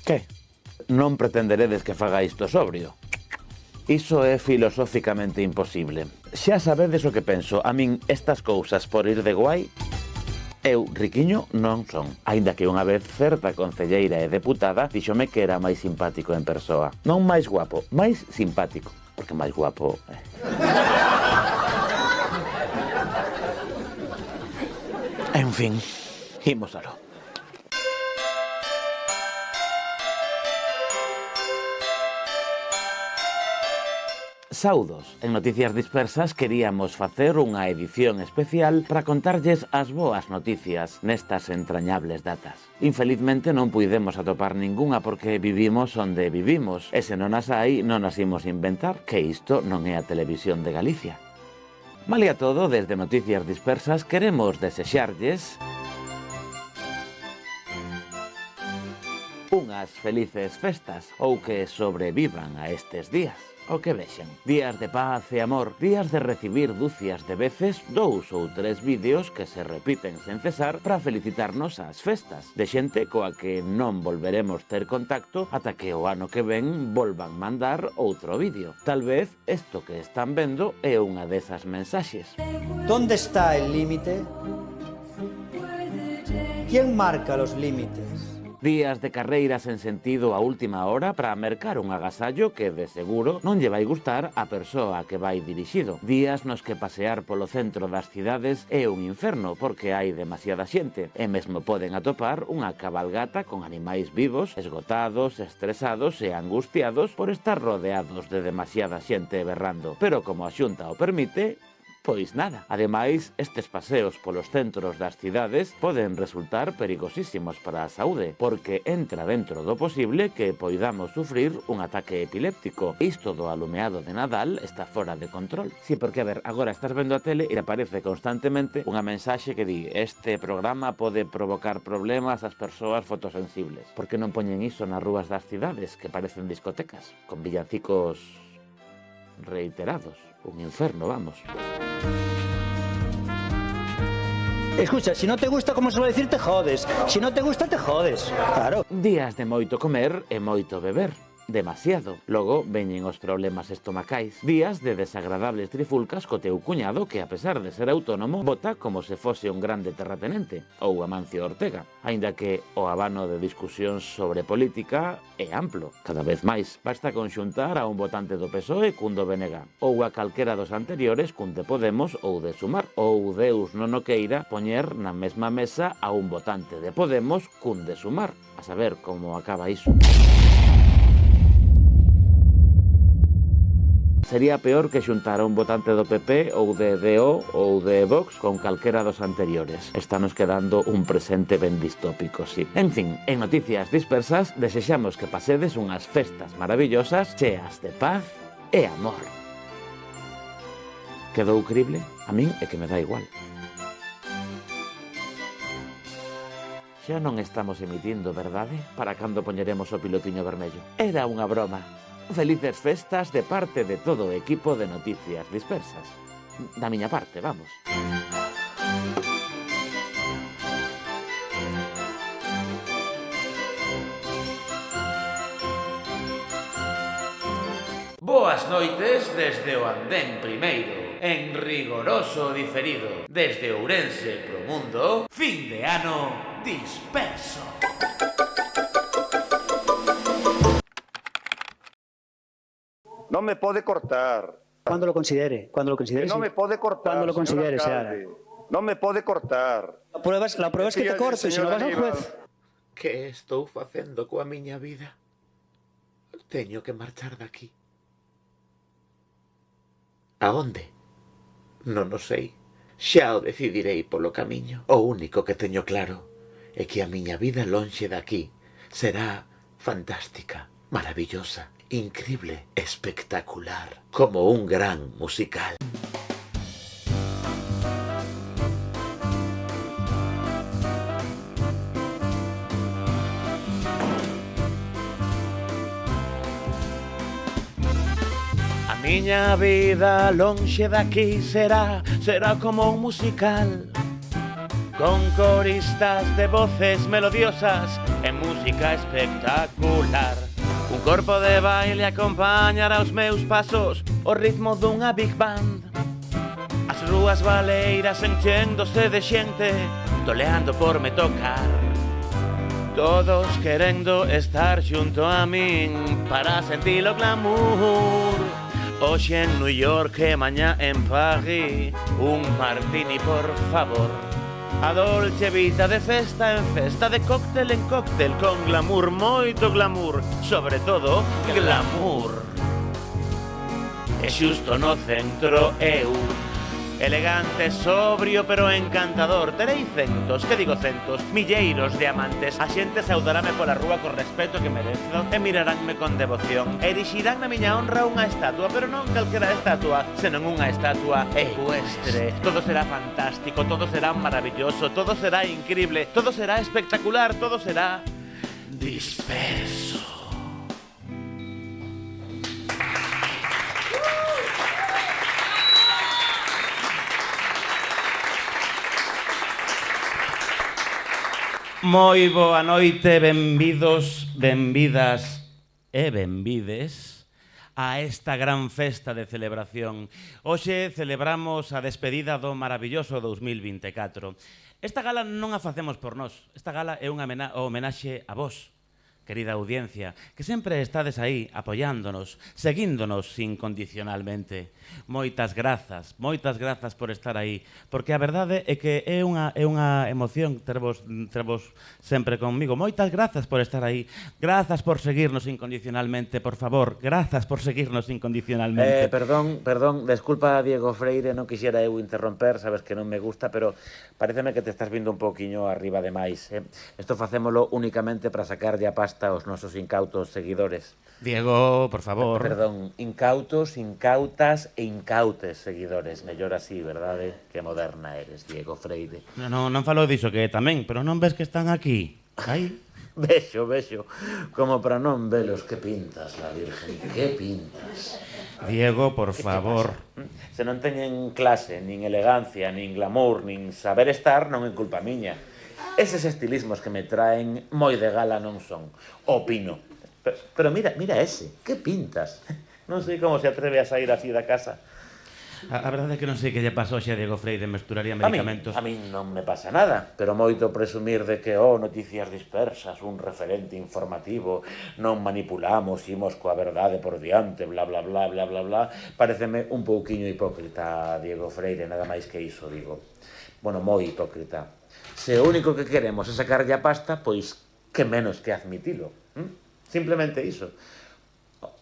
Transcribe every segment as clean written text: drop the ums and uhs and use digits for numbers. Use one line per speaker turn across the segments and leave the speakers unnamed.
Que? Non pretenderedes que faga isto sobrio? Iso é filosóficamente imposible. Xa sabedes o que penso. A min estas cousas por ir de guai, eu riquiño non son. Aínda que unha vez certa concelleira e deputada díxome que era máis simpático en persoa. Non máis guapo, máis simpático. Porque máis guapo... En fin, imos aló. Saudos, en Noticias Dispersas queríamos facer unha edición especial para contarlles as boas noticias nestas entrañables datas. Infelizmente non puidemos atopar ningunha porque vivimos onde vivimos, e se non as hai non as imos inventar, que isto non é a Televisión de Galicia. Malia todo, desde Noticias Dispersas queremos desexarlles unhas felices festas ou que sobrevivan a estes días. O que vexen, días de paz e amor, días de recibir dúcias de veces 2 ou 3 vídeos que se repiten sen cesar para felicitarnos ás festas, de xente coa que non volveremos ter contacto ata que o ano que ven volvan mandar outro vídeo. Tal vez isto que están vendo é unha desas mensaxes.
¿Dónde está el límite? ¿Quién marca los límites?
Días de carreiras en sentido a última hora para mercar un agasallo que, de seguro, non lle vai gustar a persoa que vai dirixido. Días nos que pasear polo centro das cidades é un inferno porque hai demasiada xente e mesmo poden atopar unha cabalgata con animais vivos, esgotados, estresados e angustiados por estar rodeados de demasiada xente berrando. Pero como a Xunta o permite... Pois nada. Ademais, estes paseos polos centros das cidades poden resultar perigosísimos para a saúde, porque entra dentro do posible que poidamos sufrir un ataque epiléptico. Isto do alumeado de Nadal está fora de control. Sí, porque, a ver, agora estás vendo a tele e aparece constantemente unha mensaxe que di: este programa pode provocar problemas ás persoas fotosensibles. Por que non poñen iso nas rúas das cidades, que parecen discotecas, con villancicos reiterados? Un inferno, vamos.
Escucha, si no te gusta, como suelo decir, te jodes. Si no te gusta, te jodes. Claro.
Días de moito comer e moito beber. Demasiado. Logo veñen os problemas estomacais. Días de desagradables trifulcas co teu cuñado que, a pesar de ser autónomo, vota como se fose un grande terratenente, ou Amancio Ortega, aínda que o abano de discusións sobre política é amplo. Cada vez máis. Basta conxuntar a un votante do PSOE cun do BNG, ou a calquera dos anteriores cun de Podemos ou de Sumar, ou Deus non o queira poñer na mesma mesa a un votante de Podemos cun de Sumar. A saber como acaba iso. Sería peor que xuntar un votante do PP ou de DO ou de Vox con calquera dos anteriores. Estános quedando un presente ben distópico, sí. En fin, en Noticias Dispersas desexamos que pasedes unhas festas maravillosas cheas de paz e amor. Quedou crible? A min é que me dá igual. Xa non estamos emitindo, verdade? Para cando poñeremos o pilotiño vermello? Era unha broma. Felices festas de parte de todo o equipo de Noticias Dispersas. Da miña parte, vamos.
Boas noites desde o andén primeiro, en rigoroso diferido, desde Ourense pro mundo, fin de ano disperso.
No me pode cortar.
Cuando lo considere,
Que no
sí.
me pode cortar.
Cuando lo considere,
señor alcalde. No me pode cortar.
La prueba es que te corto, y si no vas al juez.
Que estou facendo coa miña vida? Teño que marchar daqui. A onde? Non o sei. Xa o decidirei polo camiño. O único que teño claro é que a miña vida lonxe daqui será fantástica, maravillosa, increíble, espectacular, como un gran musical. A miña vida lonxe daqui será como un musical.
con coristas de voces melodiosas e música espectacular. Un corpo de baile acompañará os meus pasos, o ritmo dunha big band. As rúas baleiras enchéndose de xente, toleando por me tocar. Todos querendo estar xunto a min para sentir o glamour. Hoxe en New York e mañá en París, un martini por favor. A Dolce Vita de festa en festa, de cóctel en cóctel, con glamour, moito glamour, sobre todo glamour. E xusto no centro eu, elegante, sobrio, pero encantador. Terei centos, que digo centos, milleiros de amantes. A xente saudarame pola rúa con respeto que merezo e miraránme con devoción. Erixirán na miña honra unha estatua, pero non calquera estatua, senón unha estatua ecuestre. Todo será fantástico, todo será maravilloso, todo será increíble, todo será espectacular, todo será disperso. Moi boa noite, benvidos, benvidas e benvides a esta gran festa de celebración. Hoxe celebramos a despedida do maravilloso 2024. Esta gala non a facemos por nós. Esta gala é unha homenaxe a vos, querida audiencia, que sempre estades aí apoiándonos, seguíndonos incondicionalmente. Moitas grazas por estar aí, porque a verdade é que é unha emoción tervos sempre conmigo. Moitas grazas por estar aí, grazas por seguirnos incondicionalmente, por favor, grazas por seguirnos incondicionalmente.
Perdón, desculpa, Diego Freire, non quixera eu interromper, sabes que non me gusta, pero pareceme que te estás vindo un pouquiño arriba de máis. Isto facémolo únicamente para sacarlle a pasta aos nosos incautos seguidores.
Diego, por favor.
Perdón, incautos, incautas e incautes seguidores. Mellor así, verdade? Que moderna eres, Diego Freire.
Non falo diso que tamén, pero non ves que están aquí? Aí.
Vexo, como para non velos. Que pintas, la Virgen, que pintas.
Diego, por favor.
Se non teñen clase, nin elegancia, nin glamour, nin saber estar, non é culpa miña. Eses estilismos que me traen moi de gala non son. Opino. Pero mira ese, que pintas. Non sei como se atreve a sair así da casa.
A verdade é que non sei que lle pasou xe a Diego Freire, mesturaría medicamentos.
A mí non me pasa nada, pero moito presumir de que, noticias dispersas, un referente informativo, non manipulamos, imos coa verdade por diante, bla, bla, bla, bla, bla, bla, pareceme un pouquiño hipócrita, Diego Freire, nada máis que iso, digo. Bueno, moi hipócrita. Se o único que queremos é sacarlle a pasta, pois que menos que admitilo. Simplemente iso.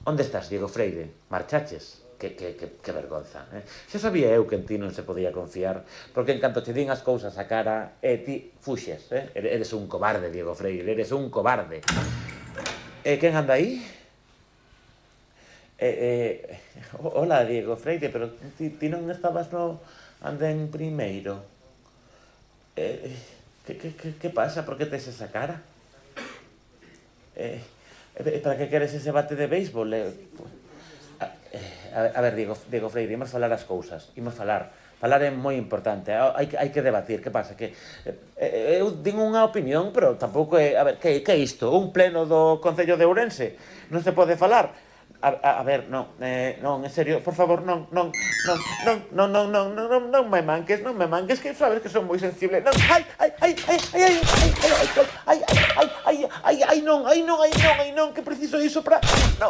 Onde estás, Diego Freire? Marchaches? Que vergonza. Xa sabía eu que en ti non se podía confiar, porque en canto te din as cousas a cara, ti fuxes. Eres un cobarde, Diego Freire, eres un cobarde. Quen anda aí? Hola, Diego Freire, pero ti non estabas no andén primeiro. Que pasa? Por que tes esa cara? Para que queres ese bate de béisbol? A ver, Diego Freire, imos falar as cousas. Imos falar. Falar é moi importante. Hai que debatir. Que pasa? Que eu din unha opinión, pero tampouco é... A ver, que é isto? Un pleno do Concello de Ourense? Non se pode falar? A ver, non, en serio, por favor, non me manques, que sabes que son moi sensible. Non, non, que preciso iso para... Non,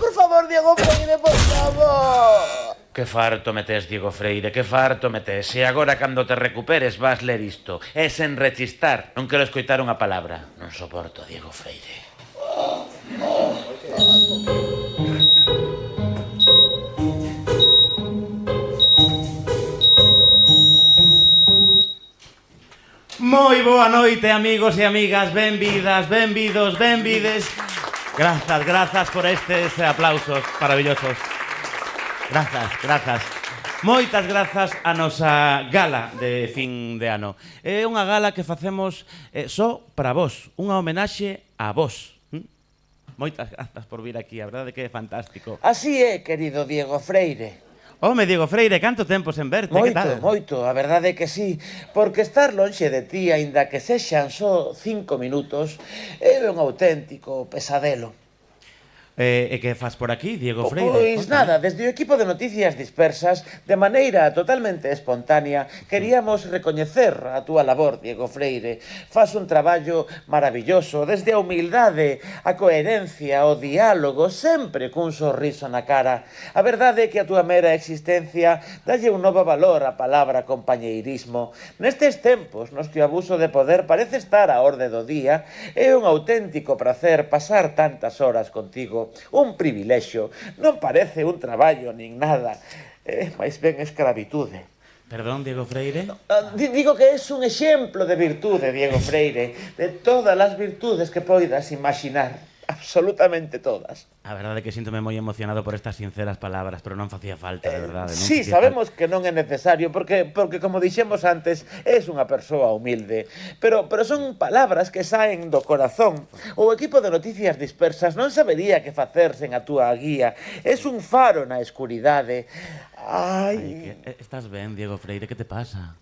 por favor, Diego Freire, por favor.
Que farto me tes, Diego Freire, que farto me tes. E agora, cando te recuperes, vas ler isto. É sen rechistar, non quero escoitar unha palabra. Non soporto, Diego Freire. Moi boa noite, amigos e amigas, benvidas, benvidos, benvides. Grazas por estes aplausos maravillosos. Grazas. Moitas grazas a nosa gala de fin de ano. É unha gala que facemos só para vos, unha homenaxe a vos. Moitas grazas por vir aquí, a verdade que é fantástico.
Así é, querido Diego Freire.
Home, Diego Freire, canto tempo sen verte, que tal?
Moito, a verdade é que sí, porque estar lonxe de ti, aínda que sexan só 5 minutos, é un auténtico pesadelo.
E que fas por aquí, Diego Freire?
Pois nada, desde o equipo de Noticias Dispersas, de maneira totalmente espontánea, queríamos recoñecer a túa labor, Diego Freire. Fas un traballo maravilloso, desde a humildade, a coherencia, o diálogo, sempre cun sorriso na cara. A verdade é que a túa mera existencia dalle un novo valor á palabra compañeirismo. Nestes tempos nos que o abuso de poder parece estar á orde do día, é un auténtico placer pasar tantas horas contigo. Un privilexio, non parece un traballo nin nada, máis ben escravitude.
Perdón, Diego Freire?
Digo que es un exemplo de virtude, Diego Freire, de todas as virtudes que poidas imaginar, absolutamente todas.
A verdade é que síntome moi emocionado por estas sinceras palabras, pero non facía falta, de verdade.
Sí, sabemos que non é necesario, porque como dixemos antes, és unha persoa humilde, pero son palabras que saen do corazón. O equipo de Noticias Dispersas non sabería que facer sen a túa guía. És un faro na escuridade. Ai,
estás ben, Diego Freire, que te pasa?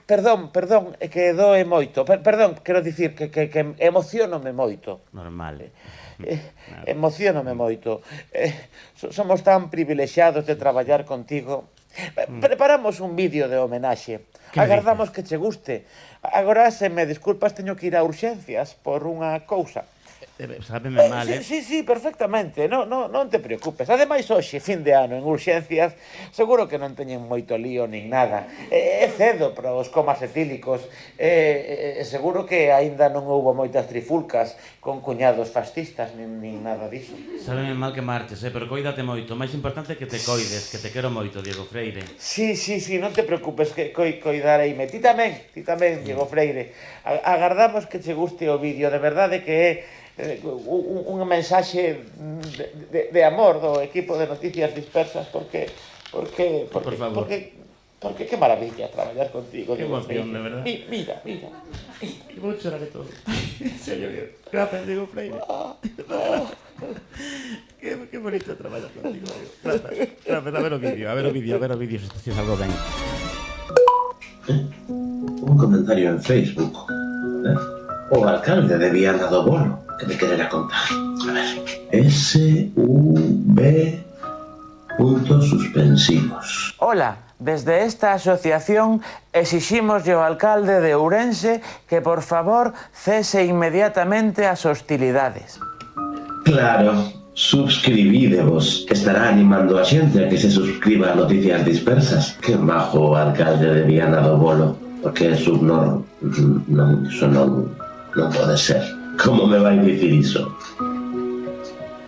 Perdón, é que doe moito. Perdón, quero dicir que emocionome moito.
Normal.
Emocionome moito. Somos tan privilexiados de traballar contigo. Preparamos un vídeo de homenaxe. Agardamos que che guste. Agora, se me disculpas, teño que ir a urxencias por unha cousa.
Sábeme mal,
Sí, perfectamente, non te preocupes. Ademais, hoxe, fin de ano, en urxencias, seguro que non teñen moito lío nin nada. É cedo para os comas etílicos. Seguro que aínda non houbo moitas trifulcas con cuñados fascistas, nin nada diso.
Sábeme mal que marches, pero coídate moito. O máis importante é que te coides, que te quero moito, Diego Freire.
Sí, non te preocupes, que coidareime. Ti tamén, Diego Freire. Agardamos que che guste o vídeo, de verdade que é unha mensaxe de amor do equipo de Noticias Dispersas, porque que maravilla traballar contigo.
Que emoción, de verdad.
Mira.
Vou chorar de todo. En serio, gracias, Diego Freire. Qué bonito traballar contigo. Gracias. A ver o vídeo, si es algo ben.
Un comentario en Facebook. O alcalde de Viana do Bolo, que me querera contar. A ver. SUV.suspensivos.
Hola, desde esta asociación exiximos ao alcalde de Ourense que, por favor, cese inmediatamente as hostilidades.
Claro, subscribídevos. Estará animando a xente a que se suscriba a Noticias Dispersas. Que majo o alcalde de Viana do Bolo, porque eso non pode ser. Como me vai dicir iso?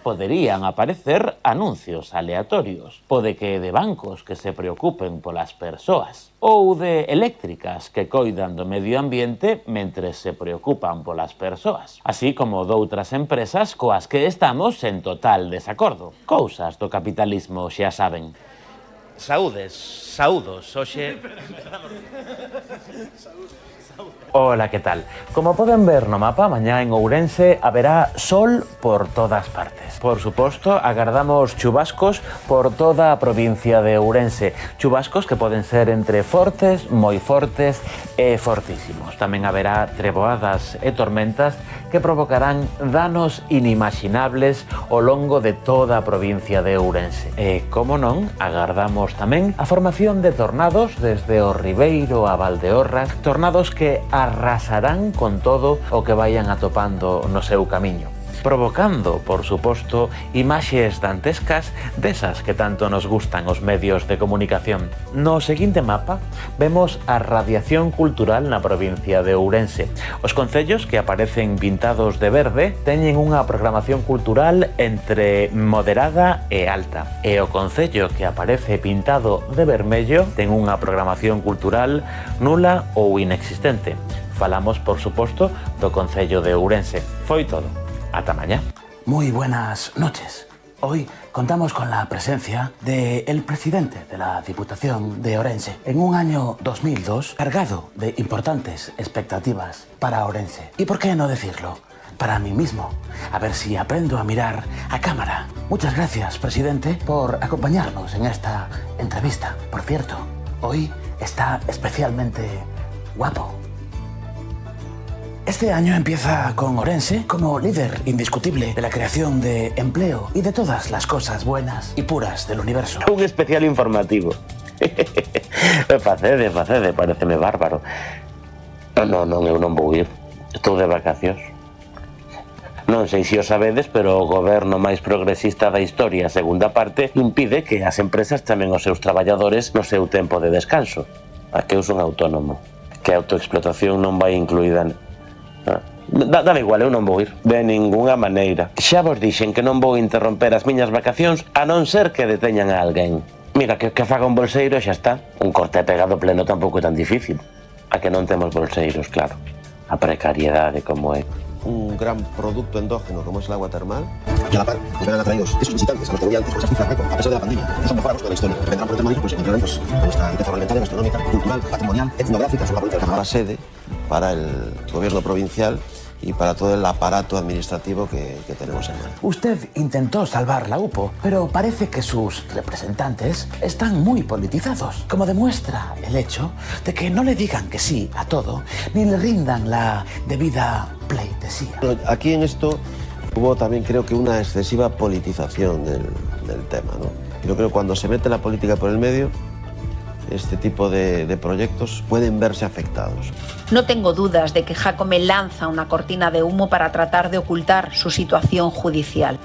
Poderían aparecer anuncios aleatorios. Pode que de bancos que se preocupen polas persoas ou de eléctricas que coidan do medio ambiente mentres se preocupan polas persoas, así como doutras empresas coas que estamos en total desacordo. Cousas do capitalismo, xa saben.
Saúdos, hoxe...
Hola, ¿qué tal? Como poden ver no mapa, mañá en Ourense haberá sol por todas partes. Por suposto, agardamos chubascos por toda a provincia de Ourense. Chubascos que poden ser entre fortes, moi fortes e fortísimos. Tamén haberá treboadas e tormentas que provocarán danos inimaginables ao longo de toda a provincia de Ourense. E, como non, agardamos tamén a formación de tornados desde o Ribeiro a Valdeorras, tornados que arrasarán con todo o que vayan atopando no seu camiño, provocando, por suposto, imaxes dantescas desas que tanto nos gustan os medios de comunicación. No seguinte mapa vemos a radiación cultural na provincia de Ourense. Os concellos que aparecen pintados de verde teñen unha programación cultural entre moderada e alta, e o concello que aparece pintado de vermello ten unha programación cultural nula ou inexistente. Falamos, por suposto, do concello de Ourense. Foi todo. Hasta mañana.
Muy buenas noches. Hoy contamos con la presencia del presidente de la Diputación de Ourense en un año 2002 cargado de importantes expectativas para Ourense. ¿Y por qué no decirlo? para mí mismo, a ver si aprendo a mirar a cámara. Muchas gracias, presidente, por acompañarnos en esta entrevista. Por cierto, hoy está especialmente guapo. Este año empieza con Ourense como líder indiscutible de la creación de empleo y de todas las cosas buenas y puras del universo.
Un especial informativo. Facede, pareceme bárbaro. Non, eu non vou ir. Estou de vacacións. Non sei se o sabedes, pero o goberno máis progresista da historia, a segunda parte, impide que as empresas chamen os seus traballadores no seu tempo de descanso. A que eu son autónomo. Que a autoexplotación non vai incluída... Dame igual, eu non vou ir. De ninguna maneira. Xa vos dixen que non vou interromper as miñas vacacións a non ser que deteñan a alguén. Mira, que faga un bolseiro e xa está. Un corte e pegado pleno tampouco é tan difícil. A que non temos bolseiros, claro. A precariedade como é.
Un gran producto endógeno como es el agua termal. Y a la par, nos verán atraídos esos visitantes a lo que voy antes, pues aquí Ferreco, a pesar de la pandemia. Es un mejor agosto de la historia. Vendrán por el termalismo, pues encontrarán pues, nuestra riqueza agroalimentaria, gastronómica, cultural, patrimonial, etnográfica, sobre la política de la sede para el gobierno provincial y para todo el aparato administrativo que tenemos en mano.
Usted intentó salvar la UPO, pero parece que sus representantes están muy politizados, como demuestra el hecho de que no le digan que sí a todo, ni le rindan la debida pleitesía.
Aquí en esto hubo también, creo que, una excesiva politización del tema, ¿no? Yo creo que cuando se mete la política por el medio, este tipo de proyectos pueden verse afectados.
No tengo dudas de que Jácome lanza una cortina de humo para tratar de ocultar su situación judicial.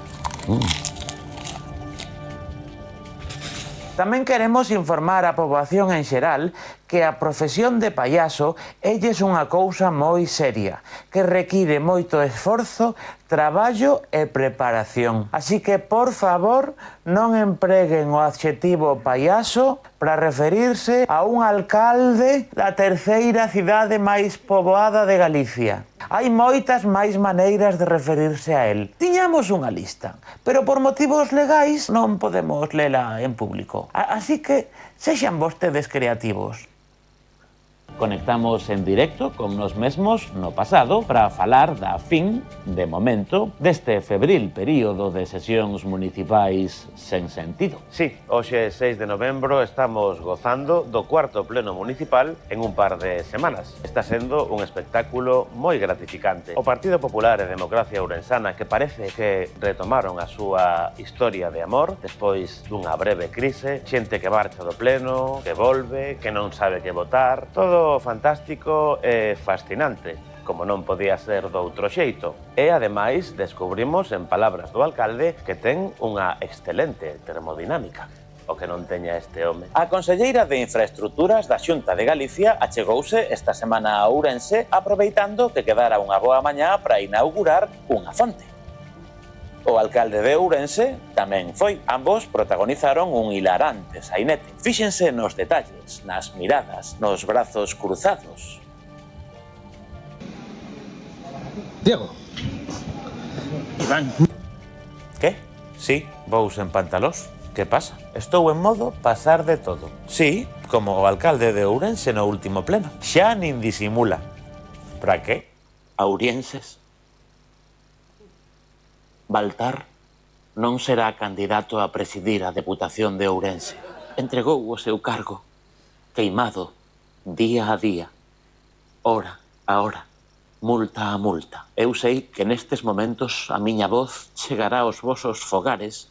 Tamén queremos informar a poboación en xeral que a profesión de payaso é unha cousa moi seria, que require moito esforzo, traballo e preparación. Así que, por favor, non empreguen o adxetivo payaso para referirse a un alcalde da terceira cidade máis poboada de Galicia. Hai moitas máis maneiras de referirse a él. Tiñamos unha lista, pero por motivos legais non podemos lela en público. Así que sexan vostedes creativos.
Conectamos en directo con nos mesmos no pasado para falar da fin, de momento, deste febril período de sesións municipais sen sentido.
Sí, hoxe 6 de novembro estamos gozando do cuarto pleno municipal en un par de semanas. Está sendo un espectáculo moi gratificante. O Partido Popular e Democracia Ourensana, que parece que retomaron a súa historia de amor despois dunha breve crise, xente que marcha do pleno, que volve, que non sabe que votar, todo fantástico e fascinante, como non podía ser doutro xeito. E, ademais, descubrimos, en palabras do alcalde, que ten unha excelente termodinámica, o que non teña este home.
A conselleira de Infraestructuras da Xunta de Galicia achegouse esta semana a Ourense aproveitando que quedara unha boa mañá para inaugurar unha fonte. O alcalde de Ourense tamén foi. Ambos protagonizaron un hilarante sainete. Fíxense nos detalles, nas miradas, nos brazos cruzados.
Diego.
Iván.
Que? Sí, vous en pantalós. Que pasa? Estou en modo pasar de todo. Sí, como o alcalde de Ourense no último pleno. Xa nin disimula. Para que?
Aurienses. Baltar non será candidato a presidir a Deputación de Ourense. Entregou o seu cargo, queimado, día a día, hora a hora, multa a multa. Eu sei que nestes momentos a miña voz chegará aos vosos fogares,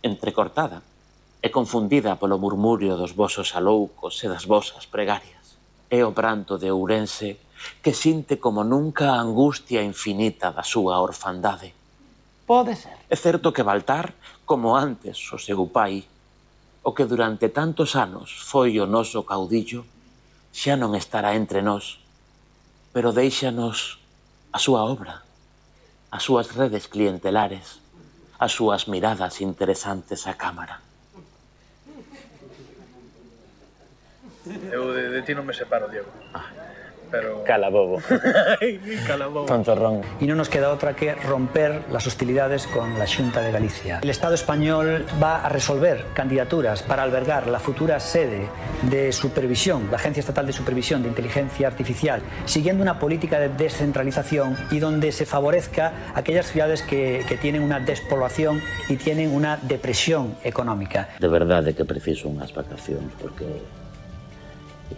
entrecortada e confundida polo murmurio dos vosos aloucos e das vosas pregarias. É o pranto de Ourense que sinte como nunca a angustia infinita da súa orfandade. Pode ser. É certo que Baltar, como antes o seu pai, o que durante tantos anos foi o noso caudillo, xa non estará entre nós, pero déixanos a súa obra, as súas redes clientelares, as súas miradas interesantes á cámara.
Eu de ti non me separo, Diego.
pero...
Calabobo.
Calabobo.
Tontorrón.
Y no nos queda otra que romper las hostilidades con la Xunta de Galicia. El Estado español va a resolver candidaturas para albergar la futura sede de supervisión, la Agencia Estatal de Supervisión de Inteligencia Artificial, siguiendo una política de descentralización y donde se favorezca aquellas ciudades que tienen una despoblación y tienen una depresión económica.
De verdade que preciso unhas vacacións, porque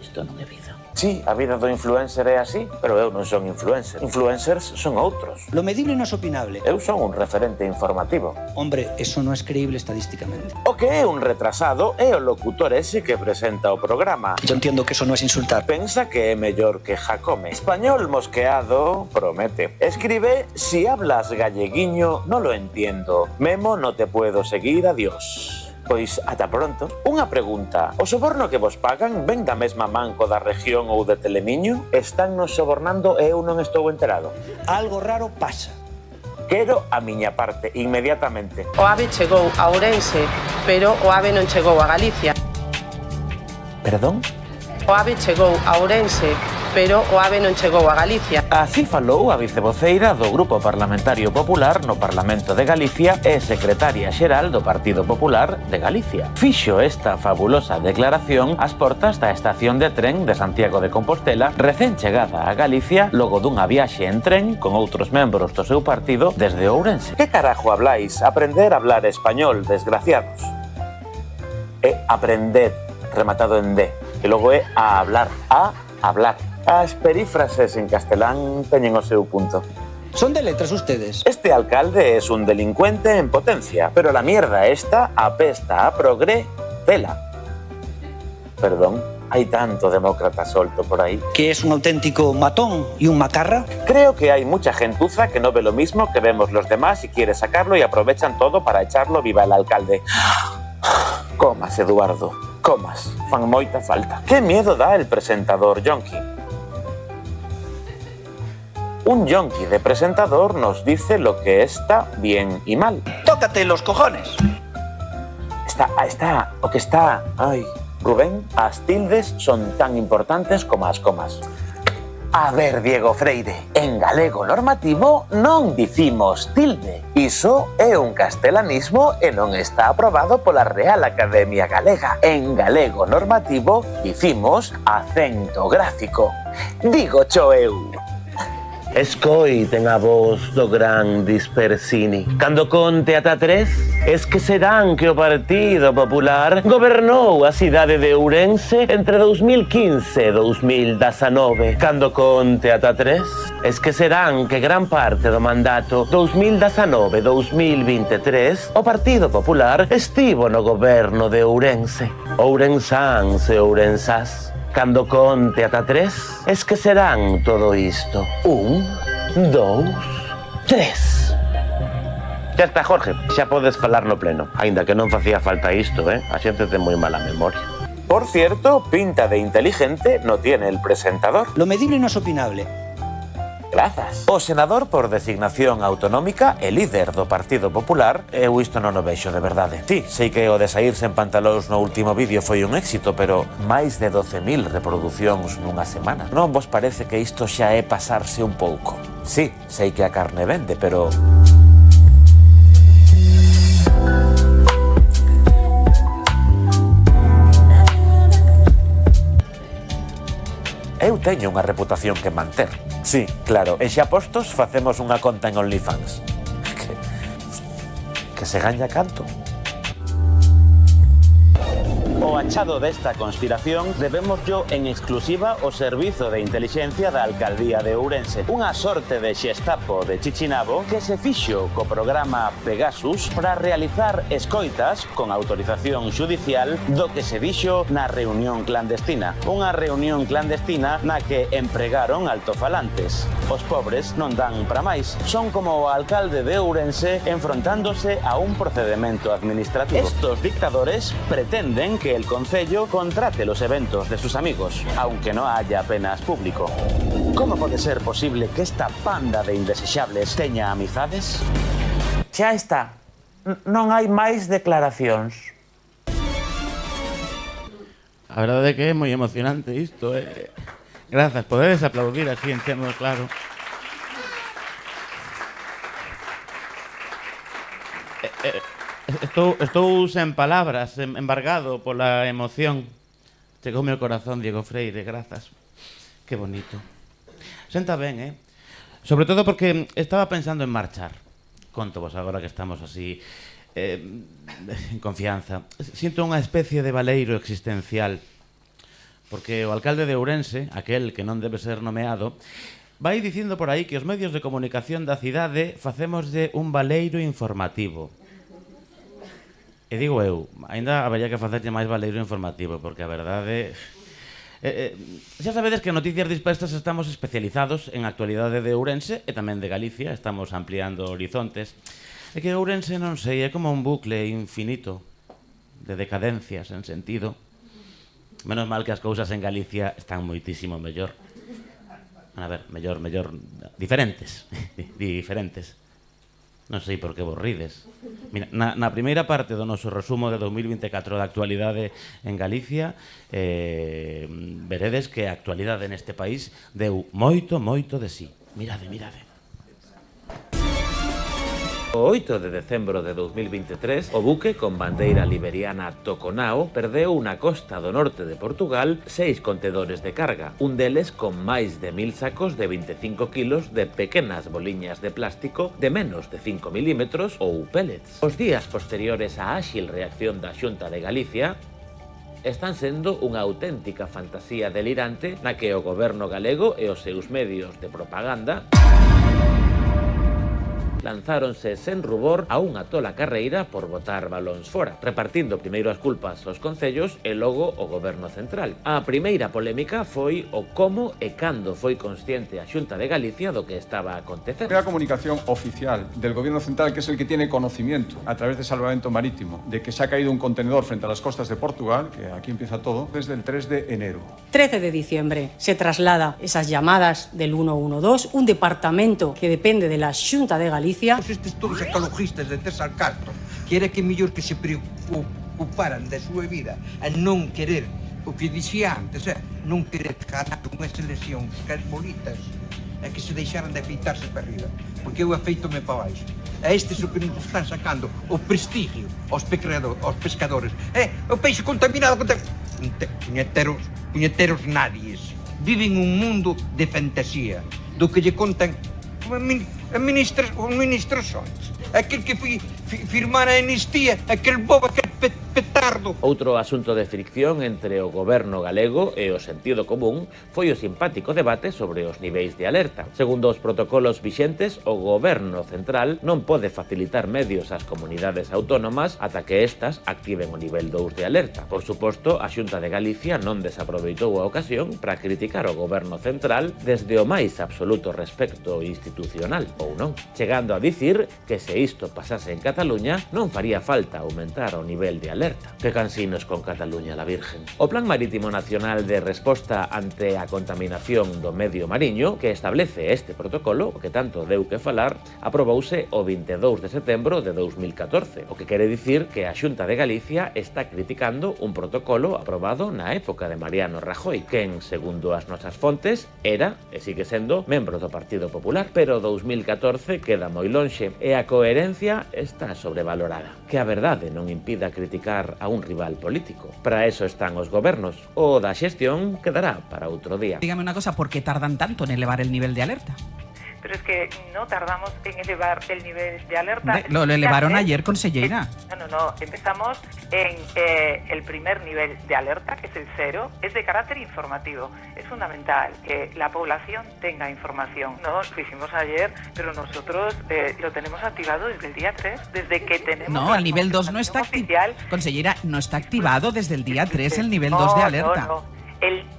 isto non é vida.
Sí, a vida do influencer é así, pero eu non son influencer. Influencers son outros.
Lo medible no es opinable.
Eu son un referente informativo.
Hombre, eso no es creíble estadísticamente.
O que é un retrasado é o locutor ese que presenta o programa.
Yo entiendo que eso no es insultar.
Pensa que é mellor que Jacome. Español mosqueado promete. Escribe: si hablas galleguiño, no lo entiendo. Memo, no te puedo seguir, adiós. Pois, ata pronto. Unha pregunta. O soborno que vos pagan ven da mesma manco da región ou de Telemiño? Están nos sobornando e eu non estou enterado?
Algo raro pasa.
Quero a miña parte inmediatamente.
O AVE chegou a Ourense, pero o AVE non chegou a Galicia.
Perdón?
O AVE chegou a Ourense, pero o AVE non chegou a Galicia.
Así falou a vicevoceira do Grupo Parlamentario Popular no Parlamento de Galicia e secretaria xeral do Partido Popular de Galicia. Fixo esta fabulosa declaración ás portas da estación de tren de Santiago de Compostela, recén chegada a Galicia logo dunha viaxe en tren con outros membros do seu partido desde Ourense. Que carajo habláis? Aprender a hablar español, desgraciados. É aprender, rematado en D, e logo é a hablar, hablar. As perífrases en castelán teñen o seu punto.
¿Son de letras ustedes?
Este alcalde es un delincuente en potencia, pero la mierda esta apesta a progre tela. Perdón, hay tanto demócrata solto por ahí.
¿Que es un auténtico matón y un macarra?
Creo que hay mucha gentuza que no ve lo mismo que vemos los demás y quiere sacarlo y aprovechan todo para echarlo viva el alcalde. Comas, Eduardo, comas. Fan moita falta. ¿Qué miedo da el presentador yonki? Un yonki de presentador nos dice lo que está bien y mal.
¡Tócate los cojones!
O que está... Ay, Rubén, as tildes son tan importantes como as comas. A ver, Diego Freire, en galego normativo non dicimos tilde. Iso é un castelanismo e non está aprobado pola Real Academia Galega. En galego normativo dicimos acento gráfico. Digo cho eu.
Escoiten a voz do gran Dispersini. Cando conte ata 3, es que serán que o Partido Popular gobernou a cidade de Ourense entre 2015 e 2019. Cando conte ata 3, es que serán que gran parte do mandato 2019-2023 o Partido Popular estivo no goberno de Ourense. Ourensáns e ourensás. Cando conte ata 3, es que serán todo isto. 1, 2, 3.
Ya está, Jorge, xa podes falar no pleno. Aínda que non facía falta isto, A xente ten moi mala memoria. Por cierto, pinta de inteligente no tiene el presentador.
Lo medible no es opinable.
Grazas. O senador por designación autonómica e líder do Partido Popular, eu isto non o vexo de verdade. Sí, sei que o de saírse en pantalóns no último vídeo foi un éxito, pero máis de 12.000 reproduccións nunha semana. Non vos parece que isto xa é pasarse un pouco? Sí, sei que a carne vende, pero... Eu teño unha reputación que manter. Sí, claro, e xa postos facemos unha conta en OnlyFans. Que se gaña canto. O achado desta conspiración debemos yo en exclusiva o Servizo de Inteligencia da Alcaldía de Ourense. Unha sorte de Xestapo de Chichinabo que se fixo co programa Pegasus para realizar escoitas con autorización xudicial do que se dixo na reunión clandestina. Unha reunión clandestina na que empregaron altofalantes. Os pobres non dan para máis. Son como o alcalde de Ourense enfrontándose a un procedimento administrativo. Estos dictadores pretenden que el concello contrate los eventos de sus amigos, aunque no haya apenas público. ¿Cómo puede ser posible que esta panda de indesexables teña amizades? Xa está. Non hai máis declaracións.
A verdade é que é moi emocionante isto, Grazas, podedes aplaudir así en tema claro. Estou sen palabras, embargado pola emoción. Chegoume ao corazón Diego Freire, grazas. Que bonito. Senta ben, Sobre todo porque estaba pensando en marchar. Conto vos agora que estamos así en confianza. Sinto unha especie de baleiro existencial. Porque o alcalde de Ourense, aquel que non debe ser nomeado, vai dicindo por aí que os medios de comunicación da cidade facémoslle un baleiro informativo. E digo eu, ainda habería que facerlle máis baleiro informativo, porque a verdade... xa sabedes que en Noticias Dispersas estamos especializados en actualidade de Ourense e tamén de Galicia, estamos ampliando horizontes. É que Ourense, non sei, é como un bucle infinito de decadencias en sentido. Menos mal que as cousas en Galicia están moitísimo mellor. A ver, mellor, diferentes. Diferentes. Non sei por que vos rides. Mira, na primeira parte do noso resumo de 2024 da actualidade en Galicia veredes que a actualidade neste país deu moito de sí. Mirade.
O 8 de decembro de 2023, o buque con bandeira liberiana Toconao perdeu na costa do norte de Portugal 6 contedores de carga, un deles con máis de 1000 sacos de 25 kilos de pequenas boliñas de plástico de menos de 5 milímetros ou pellets. Os días posteriores á áxil reacción da Xunta de Galicia están sendo unha auténtica fantasía delirante na que o goberno galego e os seus medios de propaganda lanzáronse sen rubor a unha tola carreira por botar balóns fora, repartindo primeiro as culpas aos concellos e logo o goberno central. A primeira polémica foi o como e cando foi consciente a Xunta de Galicia do que estaba a acontecer.
La comunicación oficial del gobierno central, que es el que tiene conocimiento a través de Salvamento Marítimo de que se ha caído un contenedor frente a las costas de Portugal, que aquí empieza todo, desde el 3 de enero.
13 de diciembre se traslada esas llamadas del 112, un departamento que depende de la Xunta de Galicia.
Estes todos ecologistas de César Castro, que era que mellor que se preocuparan da súa vida a non querer o que dixía antes, non querer ganar unhas eleccións que as bolitas e que se deixaran de afeitarse para arriba, porque eu afeito-me para baixo. A estes o que nos están sacando o prestigio aos pescadores. O peixe contaminado, puñeteros nadies. Viven un mundo de fantasía, do que lle contan os ministros Sones, aquel que firmar a amnistía, aquel bobo, aquel petardo.
Outro asunto de fricción entre o goberno galego e o sentido común foi o simpático debate sobre os niveis de alerta. Segundo os protocolos vixentes, o goberno central non pode facilitar medios ás comunidades autónomas ata que estas activen o nivel 2 de alerta. Por suposto, a Xunta de Galicia non desaproveitou a ocasión para criticar o goberno central desde o máis absoluto respecto institucional, ou non, chegando a dicir que se isto pasase en Cataluña non faría falta aumentar o nivel de alerta. Que cansinos con Cataluña la Virgen. O Plan Marítimo Nacional de Resposta ante a Contaminación do Medio Mariño, que establece este protocolo, o que tanto deu que falar, aprobouse o 22 de setembro de 2014, o que quere dicir que a Xunta de Galicia está criticando un protocolo aprobado na época de Mariano Rajoy, quen, segundo as nosas fontes, era, e sigue sendo, membro do Partido Popular, pero 2014 queda moi lonxe e a coherencia está sobrevalorada. Que a verdade non impida criticar a un rival político. Para eso están os gobernos. O da xestión quedará para outro día.
Dígame una cosa, ¿por qué tardan tanto en elevar el nivel de alerta?
Pero es que no tardamos en elevar el nivel de alerta.
Lo elevaron ayer, consellera.
No. Empezamos en el primer nivel de alerta, que es el 0. Es de carácter informativo. Es fundamental que la población tenga información. No, lo hicimos ayer, pero nosotros lo tenemos activado desde el día 3, desde que tenemos...
No, el nivel 2 no está activado. Consellera, no está activado desde el día 3 el nivel 2 de alerta.
No.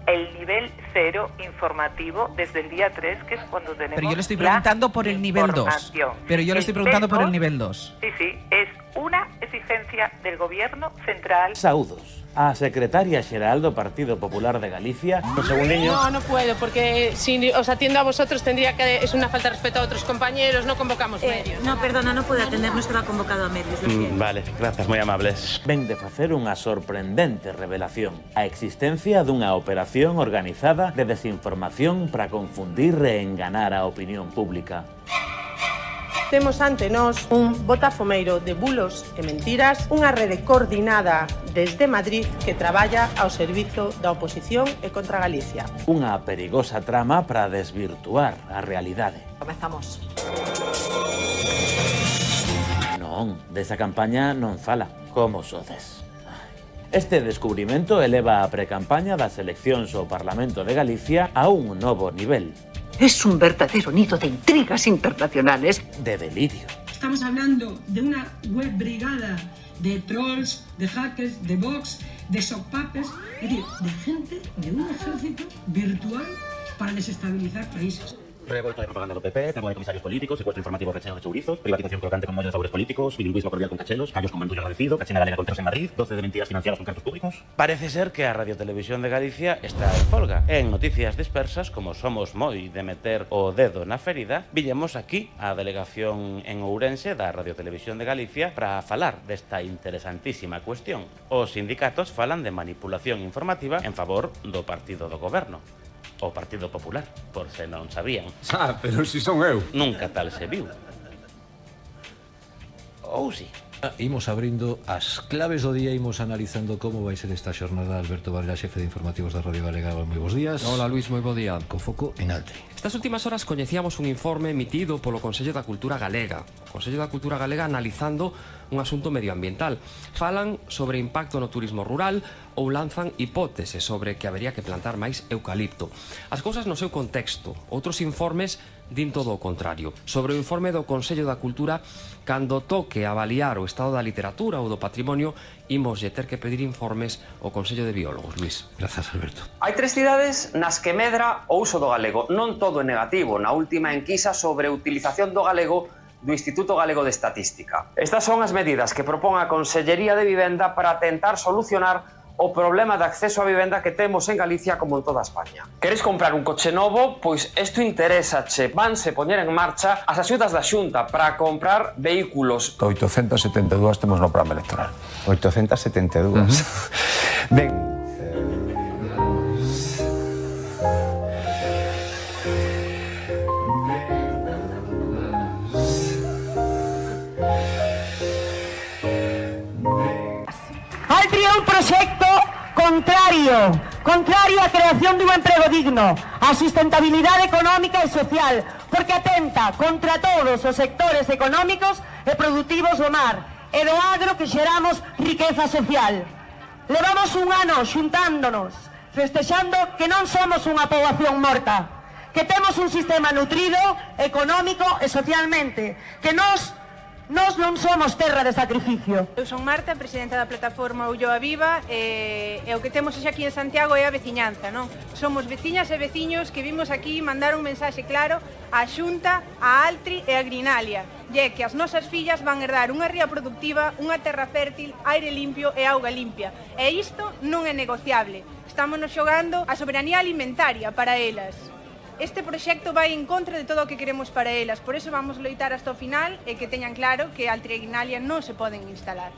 El nivel 0 informativo desde el día 3, que es cuando tenemos...
Pero yo le estoy preguntando por el nivel 2.
Pero yo le estoy preguntando por el
nivel 2.
Sí, es una exigencia del Gobierno central.
Saúdos. A secretaria xeral do Partido Popular de Galicia, un segundiño.
No puedo, porque si os atiendo a vosotros tendría que... Es una falta de respeto a otros compañeros, no convocamos medios.
No, perdona, no puede atender, no estaba convocado a medios.
Vale, gracias, moi amables.
Ven de facer unha sorprendente revelación. A existencia dunha operación organizada de desinformación para confundir e enganar a opinión pública.
Temos ante nós un botafomeiro de bulos e mentiras, unha rede coordinada desde Madrid que traballa ao servizo da oposición e contra Galicia.
Unha perigosa trama para desvirtuar a realidade.
Comezamos.
Non, desa campaña non fala. Como sodes? Este descubrimento eleva a precampaña das eleccións ao Parlamento de Galicia a un novo nivel.
Es un verdadero nido de intrigas internacionales.
De delirio.
Estamos hablando de una web brigada de trolls, de hackers, de bots, de sockpapers, es decir, de gente de un ejército virtual para desestabilizar países.
Revuelta de propaganda do PP, cargo de comisarios políticos, secuestro informativo recheo de chourizos, privatización crocante con mollos de favores políticos, bilingüismo cordial con cachelos, callos con mantullo agradecido, cachena galega con teros en Madrid, 12 de mentiras financiadas con cartos públicos.
Parece ser que a Radiotelevisión de Galicia está en folga. En noticias dispersas, como somos moi de meter o dedo na ferida, villemos aquí a delegación en Ourense da Radiotelevisión de Galicia para falar desta interesantísima cuestión. Os sindicatos falan de manipulación informativa en favor do partido do goberno. O Partido Popular, por se non sabían.
Pero si son eu.
Nunca tal se viu. Ou si.
Imos abrindo as claves do día, imos analizando como vai ser esta xornada. Alberto Varela, xefe de informativos da Radio Galega, moi bons días.
Hola Luis, moi bo día.
Con foco en Altri.
Estas últimas horas coñecíamos un informe emitido polo Consello da Cultura Galega. O Consello da Cultura Galega analizando un asunto medioambiental. Falan sobre impacto no turismo rural ou lanzan hipóteses sobre que habería que plantar máis eucalipto. As cousas no seu contexto. Outros informes din todo o contrario. Sobre o informe do Consello da Cultura, cando toque avaliar o estado da literatura ou do patrimonio, imos ter que pedir informes ao Consello de Biólogos. Luis.
Grazas, Alberto.
Hai 3 cidades nas que medra o uso do galego. Non todo é negativo. Na última enquisa sobre a utilización do galego do Instituto Galego de Estatística. Estas son as medidas que propón a Consellería de Vivenda para tentar solucionar o problema de acceso á vivenda que temos en Galicia como en toda España. Queres comprar un coche novo? Pois isto interésache. Vanse poñer en marcha as axudas da Xunta para comprar vehículos.
872 temos no programa electoral. 872. Ben,
Altri é un proxecto contrario á creación dun emprego digno, á sustentabilidade económica e social, porque atenta contra todos os sectores económicos e productivos do mar e do agro que xeramos riqueza social. Levamos un ano xuntándonos, festexando que non somos unha poboación morta, que temos un sistema nutrido, económico e socialmente, que nós non somos terra de sacrificio.
Eu son Marta, presidenta da plataforma Ulloa Viva, e o que temos hoxe aquí en Santiago é a veciñanza, non? Somos veciñas e veciños que vimos aquí mandar un mensaxe claro á Xunta, á Altri e á Grinalia, e é que as nosas fillas van herdar unha ría productiva, unha terra fértil, aire limpio e auga limpia. E isto non é negociable. Estámonos xogando a soberanía alimentaria para elas. Este proxecto vai en contra de todo o que queremos para elas, por eso vamos loitar hasta o final e que teñan claro que Altri e Grinalia non se poden instalar.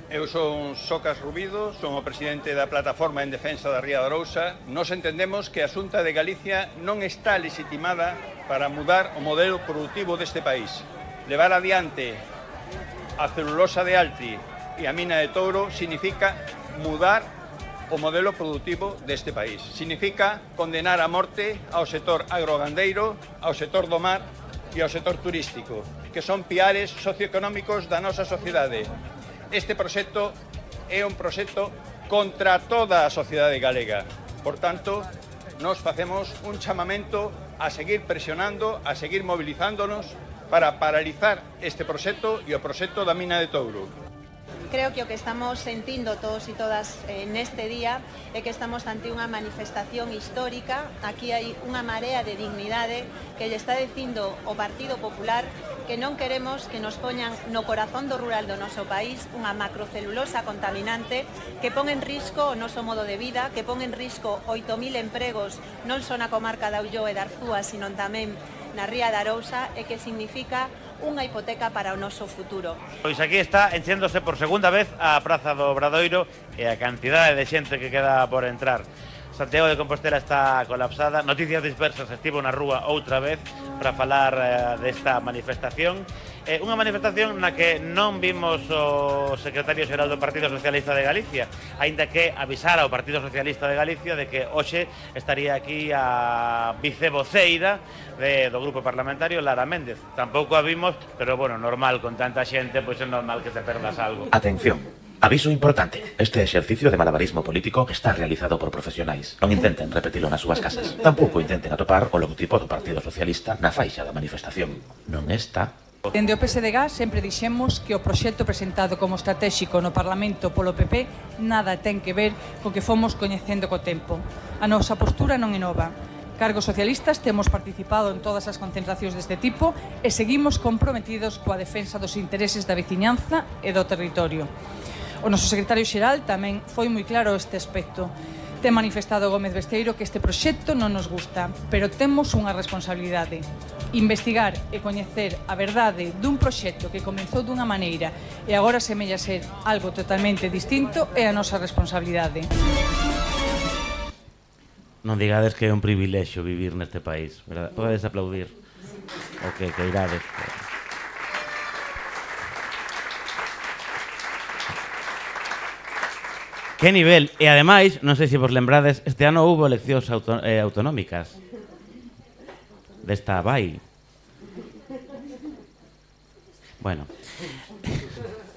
Eu son Socas Rubido, son o presidente da Plataforma en Defensa da Ría de Arousa. Nos entendemos que a Xunta de Galicia non está legitimada para mudar o modelo productivo deste país. Levar adiante a celulosa de Altri e a mina de Touro significa mudar o modelo productivo deste país. Significa condenar a morte ao sector agrogandeiro, ao sector do mar e ao sector turístico, que son piares socioeconómicos da nosa sociedade. Este proxecto é un proxecto contra toda a sociedade galega. Por tanto, nos facemos un chamamento a seguir presionando, a seguir movilizándonos para paralizar este proxecto e o proxecto da mina de Touro.
creo que o que estamos sentindo todos e todas neste día é que estamos ante unha manifestación histórica. Aquí hai unha marea de dignidade que lle está dicindo o Partido Popular que non queremos que nos poñan no corazón do rural do noso país unha macrocelulosa contaminante que pon en risco o noso modo de vida, que pon en risco 8.000 empregos non só na comarca da Ulloa e da Arzúa, sino tamén na Ría de Arousa, e que significa unha hipoteca para o noso futuro.
Pois aquí está enchéndose por segunda vez a Praza do Obradoiro e a cantidade de xente que queda por entrar. Santiago de Compostela está colapsada. Noticias Dispersas estivo na rúa outra vez para falar desta manifestación. Unha manifestación na que non vimos o secretario xeral do Partido Socialista de Galicia, aínda que avisara o Partido Socialista de Galicia de que hoxe estaría aquí a vicevoceira do grupo parlamentario, Lara Méndez. Tampouco a vimos, pero bueno, normal, con tanta xente, pois é normal que te perdas algo.
Atención. Aviso importante. Este exercicio de malabarismo político está realizado por profesionais. Non intenten repetilo nas súas casas. Tampouco intenten atopar o logotipo do Partido Socialista na faixa da manifestación. Non está.
Dende o PSDG sempre dixemos que o proxecto presentado como estratégico no Parlamento polo PP nada ten que ver co que fomos coñecendo co tempo. A nosa postura non é nova. Cargos socialistas temos participado en todas as concentracións deste tipo e seguimos comprometidos coa defensa dos intereses da veciñanza e do territorio. O noso secretario xeral tamén foi moi claro este aspecto. Ten manifestado Gómez Besteiro que este proxecto non nos gusta, pero temos unha responsabilidade. Investigar e coñecer a verdade dun proxecto que comezou dunha maneira e agora semella ser algo totalmente distinto é a nosa responsabilidade.
Non digades que é un privilexio vivir neste país, verdad? Podes aplaudir o que queirades. Que nivel, e ademais, non sei se vos lembrades, este ano houve eleccións autonómicas desta vai. Bueno,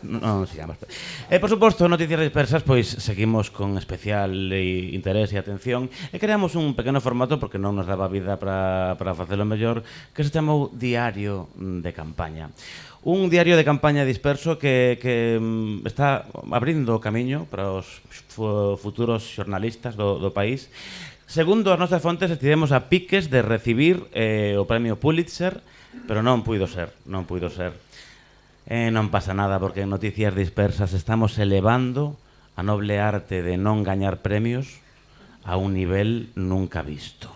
non sigamos. E, por suposto, Noticias Dispersas, pois seguimos con especial interés e atención e creamos un pequeno formato porque non nos daba vida para facelo mellor, que se chamou Diario de Campaña. Un diario de campaña disperso que está abrindo o camiño para os futuros xornalistas do país. Segundo as nosas fontes, estivemos a piques de recibir o premio Pulitzer, pero non puido ser. Non pasa nada, porque en Noticias Dispersas estamos elevando a noble arte de non gañar premios a un nivel nunca visto.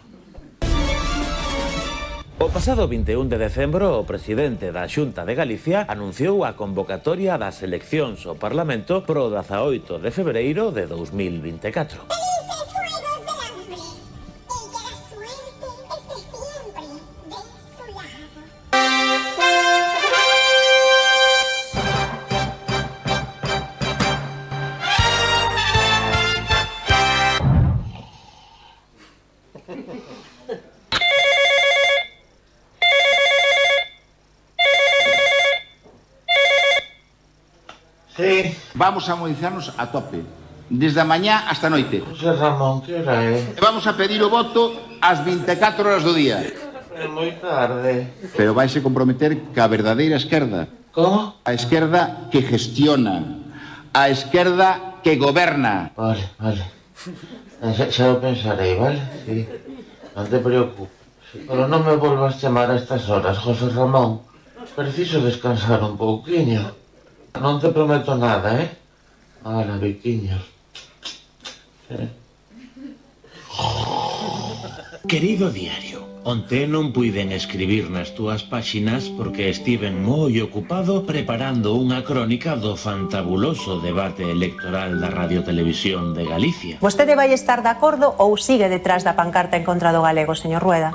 O pasado 21 de decembro, o presidente da Xunta de Galicia anunciou a convocatoria das eleccións ao Parlamento pro 18 de febreiro de 2024.
Sí. Vamos a movilizarnos a tope, desde a mañá hasta a noite.
José Ramón, que hora é?
Vamos a pedir o voto ás 24 horas do día.
É moi tarde.
Pero vaise comprometer ca verdadeira esquerda.
Como?
A esquerda que gestiona. A esquerda que goberna.
Vale. Xa o pensarei, vale? Sí. Non te preocupes. Pero non me volvas chamar a estas horas, José Ramón. Preciso descansar un pouquiño. Non te prometo nada, eh? Ahora, biquiños.
Querido diario, onte non puiden escribir nas túas páxinas porque estiven moi ocupado preparando unha crónica do fantabuloso debate electoral da Radiotelevisión de Galicia.
Vostede vai estar de acordo ou sigue detrás da pancarta en contra do galego, señor Rueda?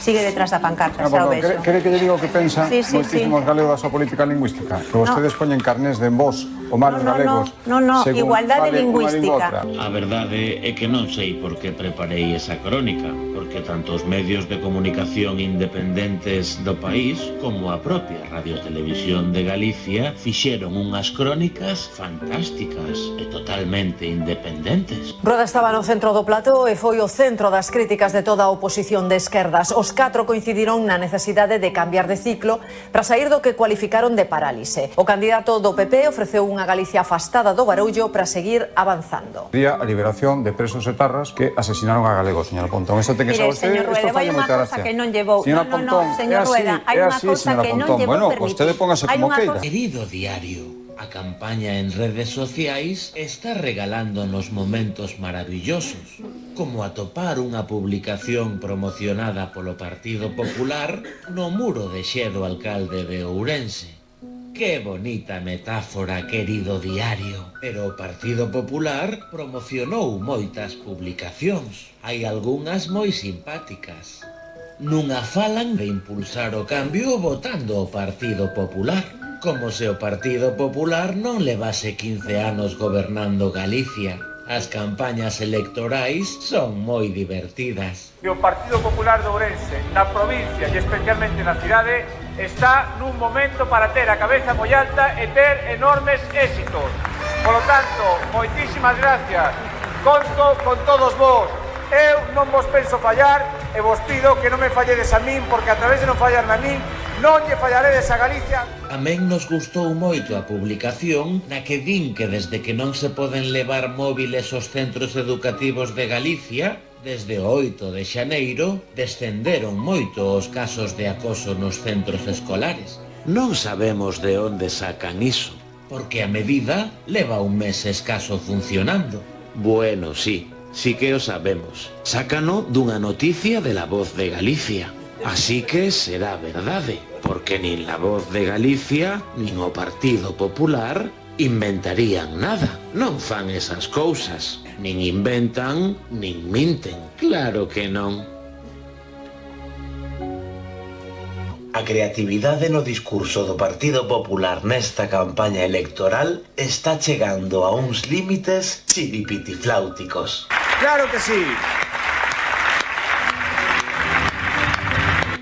Sigue detrás da pancarta, xa o vexo.
Quere que lle digo que pensan moitísimos galegos da súa política lingüística? Que vostedes poñen carnés de vos o malos galegos.
Non, igualdade lingüística.
A verdade é que non sei por que preparei esa crónica, porque tanto os medios de comunicación independentes do país como a propia Radiotelevisión de Galicia fixeron unhas crónicas fantásticas e totalmente independentes.
Rueda estaba no centro do plató e foi o centro das críticas de toda a oposición de esquerdas. Os
Os 4 coincidiron na necesidade de cambiar de ciclo para sair do que cualificaron de parálise. O candidato do PP ofreceu unha Galicia afastada do barullo para seguir avanzando.
Día a liberación de presos etarras que asesinaron a galegos, señora Pontón. Eso ten que saber usted.
Señor Rueda, vai unha cousa que non llevou.
Señora Pontón,
señor Rueda, hai unha cousa que non llevou
bueno, vostede póngase como queira.
Querido diario, a campaña en redes sociais está regalándonos momentos maravillosos, como atopar unha publicación promocionada polo Partido Popular no muro de Xe do alcalde de Ourense. Que bonita metáfora, querido diario. Pero o Partido Popular promocionou moitas publicacións. Hai algunhas moi simpáticas. Nunha falan de impulsar o cambio votando o Partido Popular. Como se o Partido Popular non levase 15 anos gobernando Galicia. As campañas electorais son moi divertidas.
Que o Partido Popular de Ourense, na provincia e especialmente na cidade, está nun momento para ter a cabeza moi alta e ter enormes éxitos. Por lo tanto, moitísimas gracias. Conto con todos vos. Eu non vos penso fallar e vos pido que non me falledes a min, porque a través de non fallarme a min, non lle fallaredes a Galicia.
Tamén nos gustou moito a publicación na que din que desde que non se poden levar móviles aos centros educativos de Galicia, desde o 8 de xaneiro, descenderon moito os casos de acoso nos centros escolares. Non sabemos de onde sacan iso, porque a medida leva un mes escaso funcionando. Bueno, sí que o sabemos. Sácano dunha noticia de La Voz de Galicia. Así que será verdade, porque nin La Voz de Galicia, nin o Partido Popular inventarían nada. Non fan esas cousas. Nin inventan, nin minten. Claro que non.
A creatividade no discurso do Partido Popular nesta campaña electoral está chegando a uns límites chiripitifláuticos.
Claro que sí.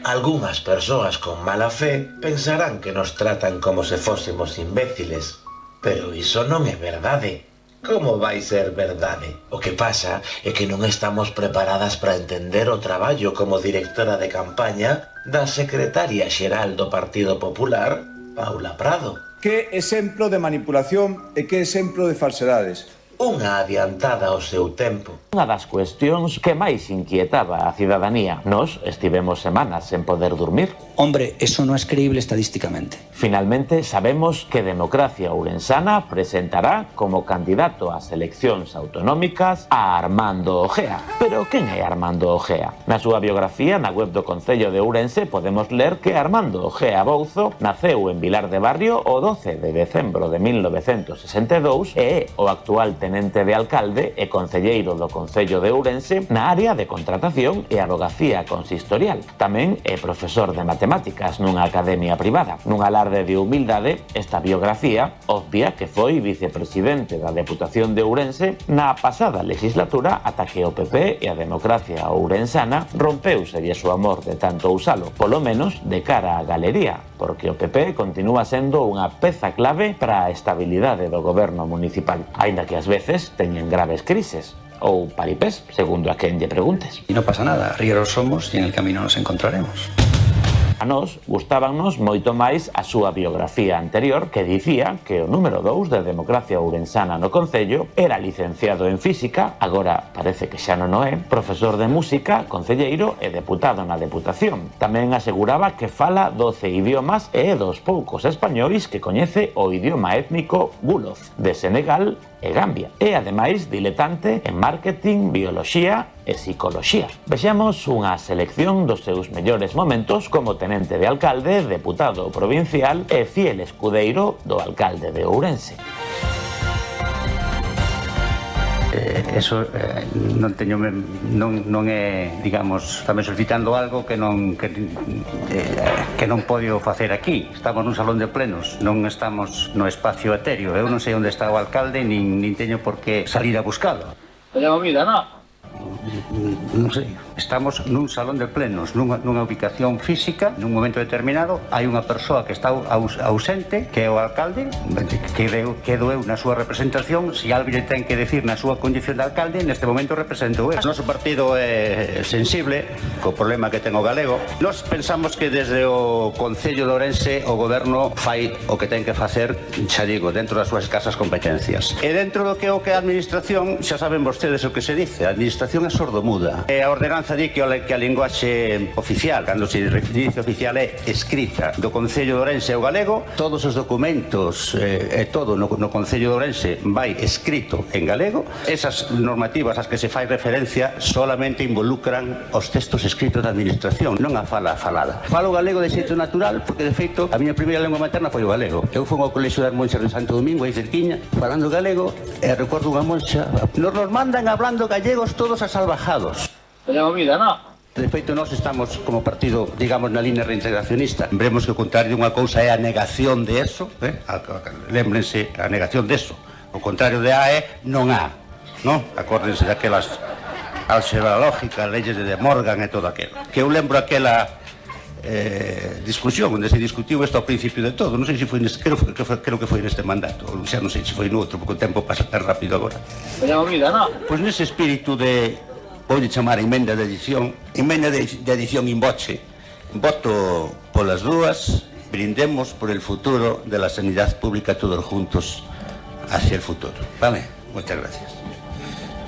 Algúnas persoas con mala fe pensarán que nos tratan como se fósemos imbéciles, pero iso non é verdade. Como vai ser verdade? O que pasa é que non estamos preparadas para entender o traballo como directora de campaña da secretaria xeral do Partido Popular, Paula Prado.
Que exemplo de manipulación e que exemplo de falsedades.
Unha adiantada ao seu tempo.
Unha das cuestións que máis inquietaba a cidadanía. Nos estivemos semanas sen poder dormir.
Hombre, eso non é creíble estadísticamente.
Finalmente sabemos que Democracia Ourensana presentará como candidato ás eleccións autonómicas a Armando Ojea. Pero quen é Armando Ojea? Na súa biografía na web do Concello de Ourense podemos ler que Armando Ojea Bouzo naceu en Vilar de Barrio o 12 de decembro de 1962 e é o actual tenente de alcalde e concelleiro do Concello de Ourense na área de contratación e abogacía consistorial. Tamén é profesor de matemáticas nunha academia privada. Nun alarde de humildade, esta biografía obvia que foi vicepresidente da Deputación de Ourense na pasada legislatura ata que o PP e a Democracia Ourensana rompeuselle o amor de tanto usalo, polo menos de cara á galería, porque o PP continúa sendo unha peza clave para a estabilidade do goberno municipal, aínda que ás veces teñen graves crises. Ou paripés, segundo a quen lle preguntes.
Y no pasa nada, rieros somos y en el camino nos encontraremos.
A nós gustábanos moito máis a súa biografía anterior que dicía que o número 2 de Democracia Ourensana no Concello era licenciado en Física, agora parece que xa non o é, profesor de Música, concelleiro e deputado na Deputación. Tamén aseguraba que fala 12 idiomas e é dos poucos españois que coñece o idioma étnico Wolof, de Senegal e Gambia. E ademais diletante en marketing, bioloxía e psicoloxía. Vexamos unha selección dos seus mellores momentos como tenente de alcalde, deputado provincial e fiel escudeiro do alcalde de Ourense.
Eso non teño non é, digamos, tamén solicitando algo que non podo facer aquí. Estamos nun salón de plenos, non estamos no espacio etéreo. Eu non sei onde está o alcalde nin teño por que salir a buscalo.
Teña comida, non?
non sei, estamos nun salón de plenos, nunha ubicación física, nun momento determinado, hai unha persoa que está ausente, que é o alcalde, que quedo eu na súa representación, se alguén ten que decir na súa condición de alcalde, neste momento represento eu. O noso partido é sensible co problema que ten o galego. Nós pensamos que desde o Concello de Ourense o goberno fai o que ten que facer, xa digo, dentro das súas escasas competencias. E dentro do que é o que a administración, xa saben vostedes o que se dice, a administración é sordomuda. E a ordenanza di que a linguaxe oficial, cando se dice oficial, é escrita do Concello de Ourense o galego, todos os documentos e todo no Concello de Ourense vai escrito en galego. Esas normativas ás que se fai referencia solamente involucran os textos escritos da administración, non a fala falada. Falo galego de xeito natural porque, de feito, a miña primeira lengua materna foi o galego. Eu fui ao Colexio das Monxas de Santo Domingo, aí cerquiña, falando galego, e recordo unha monxa: nos mandan hablando gallegos todos asalvajados.
Tenemos vida, ¿no?
De feito, nós estamos como partido, digamos, na línea reintegracionista. Veremos que o contrario dunha cousa é a negación de eso, lémbrense, a negación de eso. O contrario de A é non A, non? Acórdense daquelas álgebra lógica, leyes de De Morgan e todo aquilo. Que eu lembro aquela discusión onde se discutiu isto ao principio de todo. Non sei se foi neste, creo que foi neste mandato, ou xa non sei se foi no outro, porque o tempo pasa tan rápido agora.
Tenemos vida, ¿no?
Pois nese espírito de, voulle chamar emenda de edición in voce, voto polas dúas, brindemos por el futuro de la sanidad pública todos juntos hacia el futuro. Vale, muchas gracias.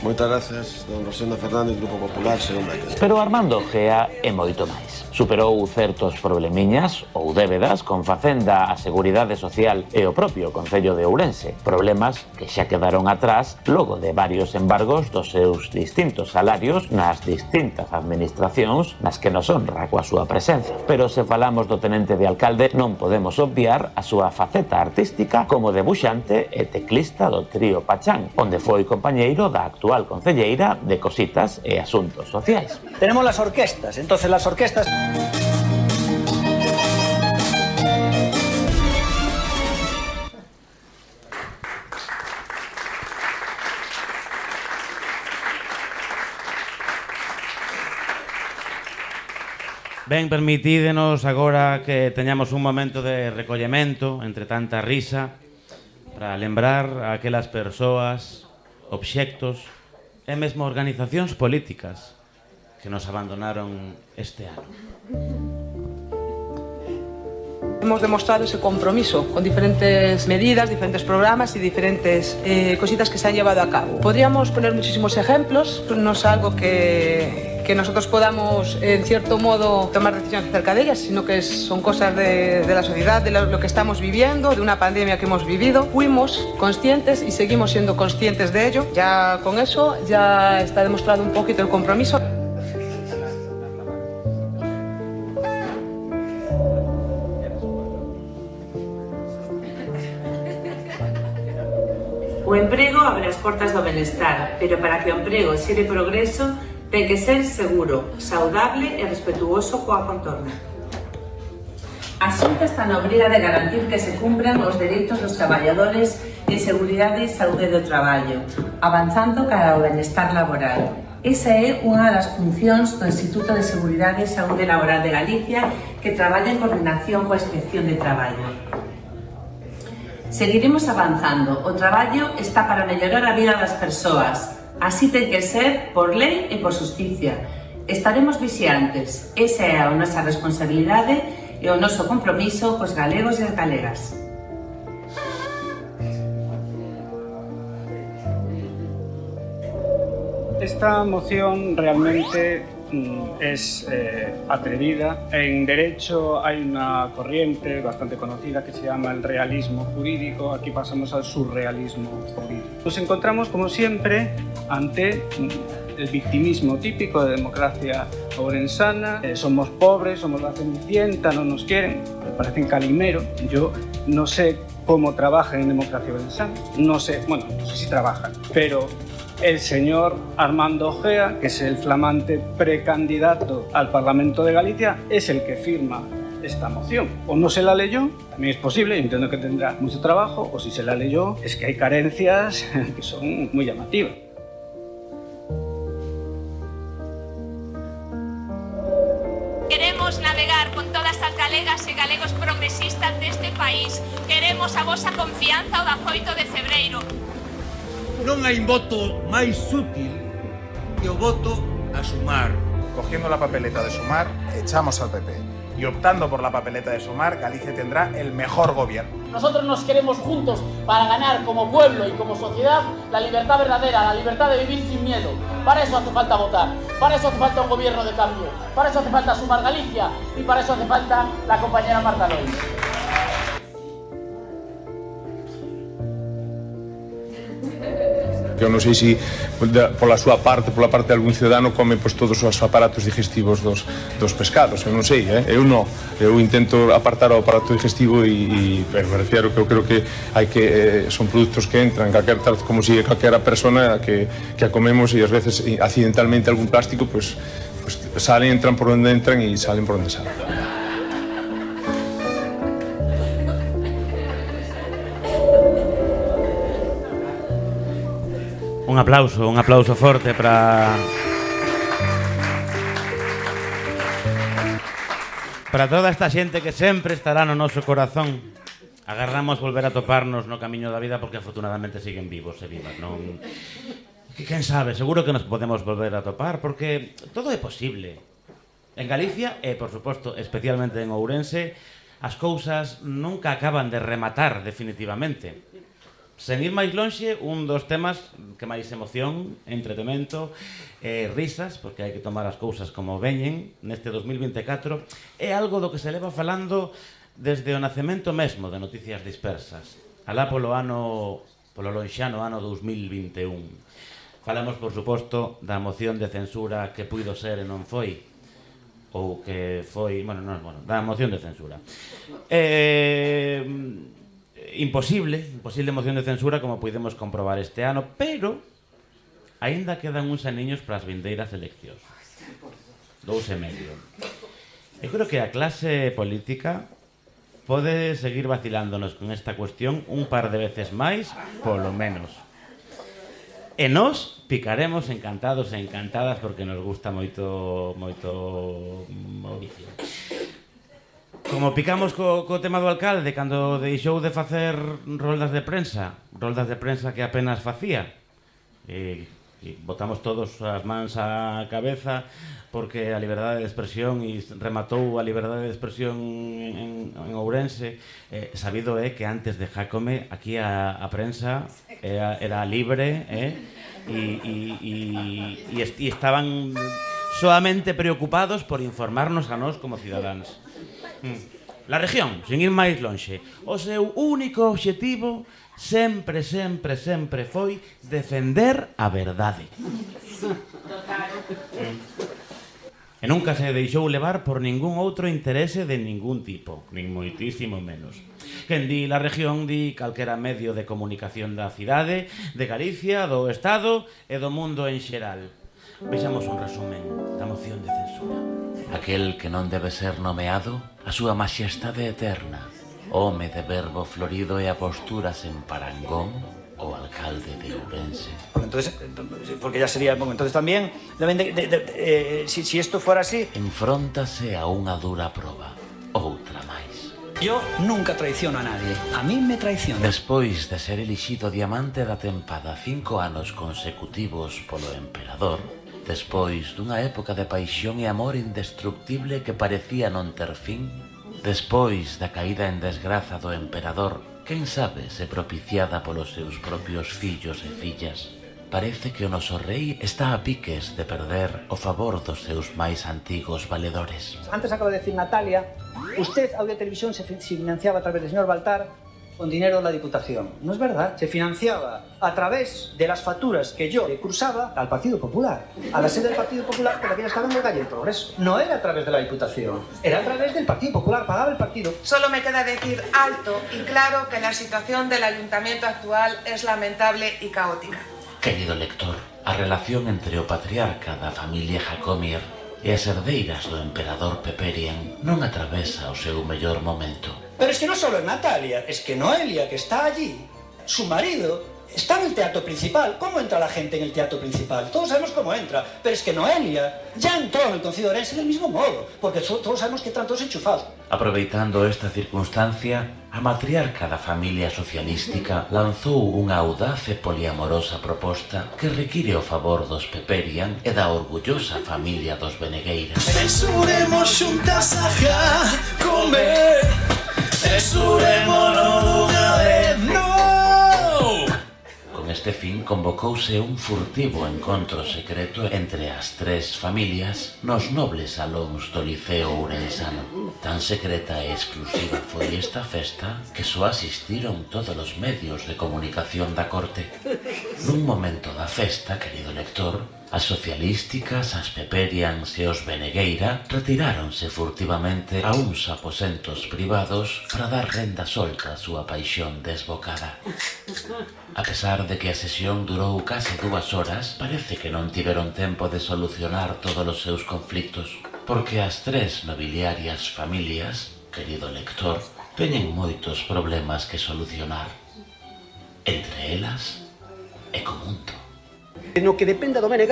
Moitas gracias, don Rosendo Fernández, Grupo Popular, segunda que...
Pero Armando Gea é moito máis. Superou certos problemiñas ou débedas con Facenda, a Seguridade Social e o propio Concello de Ourense. Problemas que xa quedaron atrás logo de varios embargos dos seus distintos salarios nas distintas administracións nas que nos honra coa súa presenza. Pero se falamos do tenente de alcalde, non podemos obviar a súa faceta artística como debuxante e teclista do trío Pachán, onde foi compañeiro da actual concelleira de Cositas e Asuntos Sociais.
Tenemos las orquestas, entonces las orquestas...
Ben, permitídenos agora que teñamos un momento de recollemento entre tanta risa para lembrar a aquelas persoas, obxectos e mesmo organizacións políticas que nos abandonaron este ano.
Hemos demostrado ese compromiso con diferentes medidas, diferentes programas y diferentes cositas que se han llevado a cabo. Podríamos poner muchísimos ejemplos, no es algo que nosotros podamos, en cierto modo, tomar decisiones acerca de ellas, sino que son cosas de la sociedad, de lo que estamos viviendo, de una pandemia que hemos vivido. Fuimos conscientes y seguimos siendo conscientes de ello. Ya con eso ya está demostrado un poquito el compromiso.
O emprego abre as portas do benestar, pero para que o emprego xere progreso ten que ser seguro, saudable e respetuoso coa contorna. A Xunta está na obriga de garantir que se cumpran os dereitos dos traballadores en seguridade e saúde do traballo, avanzando cara ao benestar laboral. Esa é unha das funcións do Instituto de Seguridade e Saúde Laboral de Galicia, que traballa en coordinación coa Inspección de Traballo. Seguiremos avanzando. O traballo está para mellorar a vida das persoas. Así ten que ser por lei e por xusticia. Estaremos vixiantes. Esa é a nosa responsabilidade e o noso compromiso cos galegos e as galegas.
Esta moción realmente es atrevida. En derecho hay una corriente bastante conocida que se llama el realismo jurídico. Aquí pasamos al surrealismo jurídico. Nos encontramos, como siempre, ante el victimismo típico de democracia ourensana. Somos pobres, somos la cenicienta, no nos quieren. Me parecen Calimero. Yo no sé cómo trabajan en democracia ourensana. No sé, bueno, no sé si trabajan, pero el señor Armando Gea, que es el flamante precandidato al Parlamento de Galicia, es el que firma esta moción. O no se la leyó, también es posible, entiendo que tendrá mucho trabajo, o si se la leyó, es que hay carencias que son muy llamativas.
Queremos navegar con todas as galegas e galegos progresistas deste país. Queremos a vosa confianza o da 8 de febreiro.
Non hai voto máis útil que o voto a Sumar.
Cogiendo la papeleta de Sumar, echamos al PP. Y optando por la papeleta de Sumar, Galicia tendrá el mejor gobierno.
Nosotros nos queremos juntos para ganar como pueblo y como sociedad la libertad verdadera, la libertad de vivir sin miedo. Para eso hace falta votar, para eso hace falta un gobierno de cambio, para eso hace falta Sumar Galicia y para eso hace falta la compañera Marta Lois.
Eu non sei se pola súa parte, pola parte de algún ciudadano come todos os aparatos digestivos dos pescados, eu non sei, eu non. Eu intento apartar o aparato digestivo e me refiero que eu creo que hai que son produtos que entran como si calquera persona que a comemos e ás veces accidentalmente algún plástico pues salen, entran por onde entran e salen por onde salen.
Un aplauso forte para toda esta xente que sempre estará no noso corazón. Agarramos volver a toparnos no camiño da vida porque afortunadamente siguen vivos e vivas, non? Quen sabe, seguro que nos podemos volver a topar porque todo é posible. En Galicia e, por suposto, especialmente en Ourense, as cousas nunca acaban de rematar definitivamente. Sen ir máis lonxe, un dos temas que máis emoción, entretemento e risas, porque hai que tomar as cousas como veñen neste 2024, é algo do que se leva falando desde o nacemento mesmo de Noticias Dispersas, alá polo lonxano ano 2021. Falamos, por suposto, da moción de censura que puido ser e non foi, ou que foi, da moción de censura. Imposible moción de censura como podemos comprobar este ano, pero aínda quedan uns aniños para as vindeiras eleccións. 2 e medio. Eu creo que a clase política pode seguir vacilándonos con esta cuestión un par de veces máis, polo menos. E nós picaremos encantados e encantadas porque nos gusta moito Mauricio. Como picamos co tema do alcalde cando deixou de facer roldas de prensa que apenas facía e botamos todos as mans á cabeza porque a liberdade de expresión e rematou a liberdade de expresión en Ourense. Sabido é que antes de Jácome aquí a prensa era libre e estaban soamente preocupados por informarnos a nós como cidadáns. La región, sin ir máis lonxe, o seu único obxectivo sempre foi defender a verdade. E nunca se deixou levar por ningún outro interese de ningún tipo, nin moitísimo menos. Quen di La Región di calquera medio de comunicación da cidade, de Galicia, do Estado e do mundo en xeral. Vexamos un resumen da moción de censura.
Aquel que non debe ser nomeado, a súa maxestade eterna, home de verbo florido e a posturas en parangón, o alcalde de Ourense.
Entonces, porque ya sería, bueno, entonces también, si esto fuera así...
Enfróntase a unha dura proba, outra máis.
Yo nunca traiciono a nadie, a mí me traiciona.
Despois de ser elixido diamante da tempada 5 anos consecutivos polo emperador, despois dunha época de paixón e amor indestructible que parecía non ter fin, despois da caída en desgraza do emperador, quen sabe se propiciada polos seus propios fillos e fillas, parece que o noso rei está a piques de perder o favor dos seus máis antigos valedores.
Antes acaba de decir Natalia, usted, Audio Televisión, se financiaba a través del señor Baltar con dinero de la Diputación. No es verdad, se financiaba a través de las facturas que yo le cursaba al Partido Popular, a la sede del Partido Popular, que también estaba en el Calle del Progreso. No era a través de la Diputación, era a través del Partido Popular, pagaba el partido.
Solo me queda decir alto y claro que la situación del ayuntamiento actual es lamentable y caótica.
Querido lector, a relación entre o patriarca da familia Jacomier e as herdeiras do emperador Peperian non atravesa o seu mellor momento.
Pero es que no solo es Natalia, es que Noelia, que está allí, su marido, está en el teatro principal. ¿Cómo entra la gente en el teatro principal? Todos sabemos cómo entra, pero es que Noelia ya entró en el Concello de Ourense del mismo modo, porque todos sabemos que están todos enchufados.
Aproveitando esta circunstancia, a matriarca da familia socialística lanzou unha audaz e poliamorosa proposta que require o favor dos Peperian e da orgullosa familia dos Benegueira.
Exuremos xuntas a comer, exurémonos dunha vez, no!
Con este fin convocouse un furtivo encontro secreto entre as tres familias nos nobles salóns do Liceo Ourensano. Tan secreta e exclusiva foi esta festa que só asistiron todos os medios de comunicación da corte. Nun momento da festa, querido lector, as socialísticas, as Peperians e os Benegueira retiráronse furtivamente a uns aposentos privados para dar renda solta á súa paixón desbocada. A pesar de que a sesión durou case 2 horas, parece que non tiveron tempo de solucionar todos os seus conflictos, porque as tres nobiliarias familias, querido lector, teñen moitos problemas que solucionar. Entre elas, e Comunto.
No que dependa do BNG,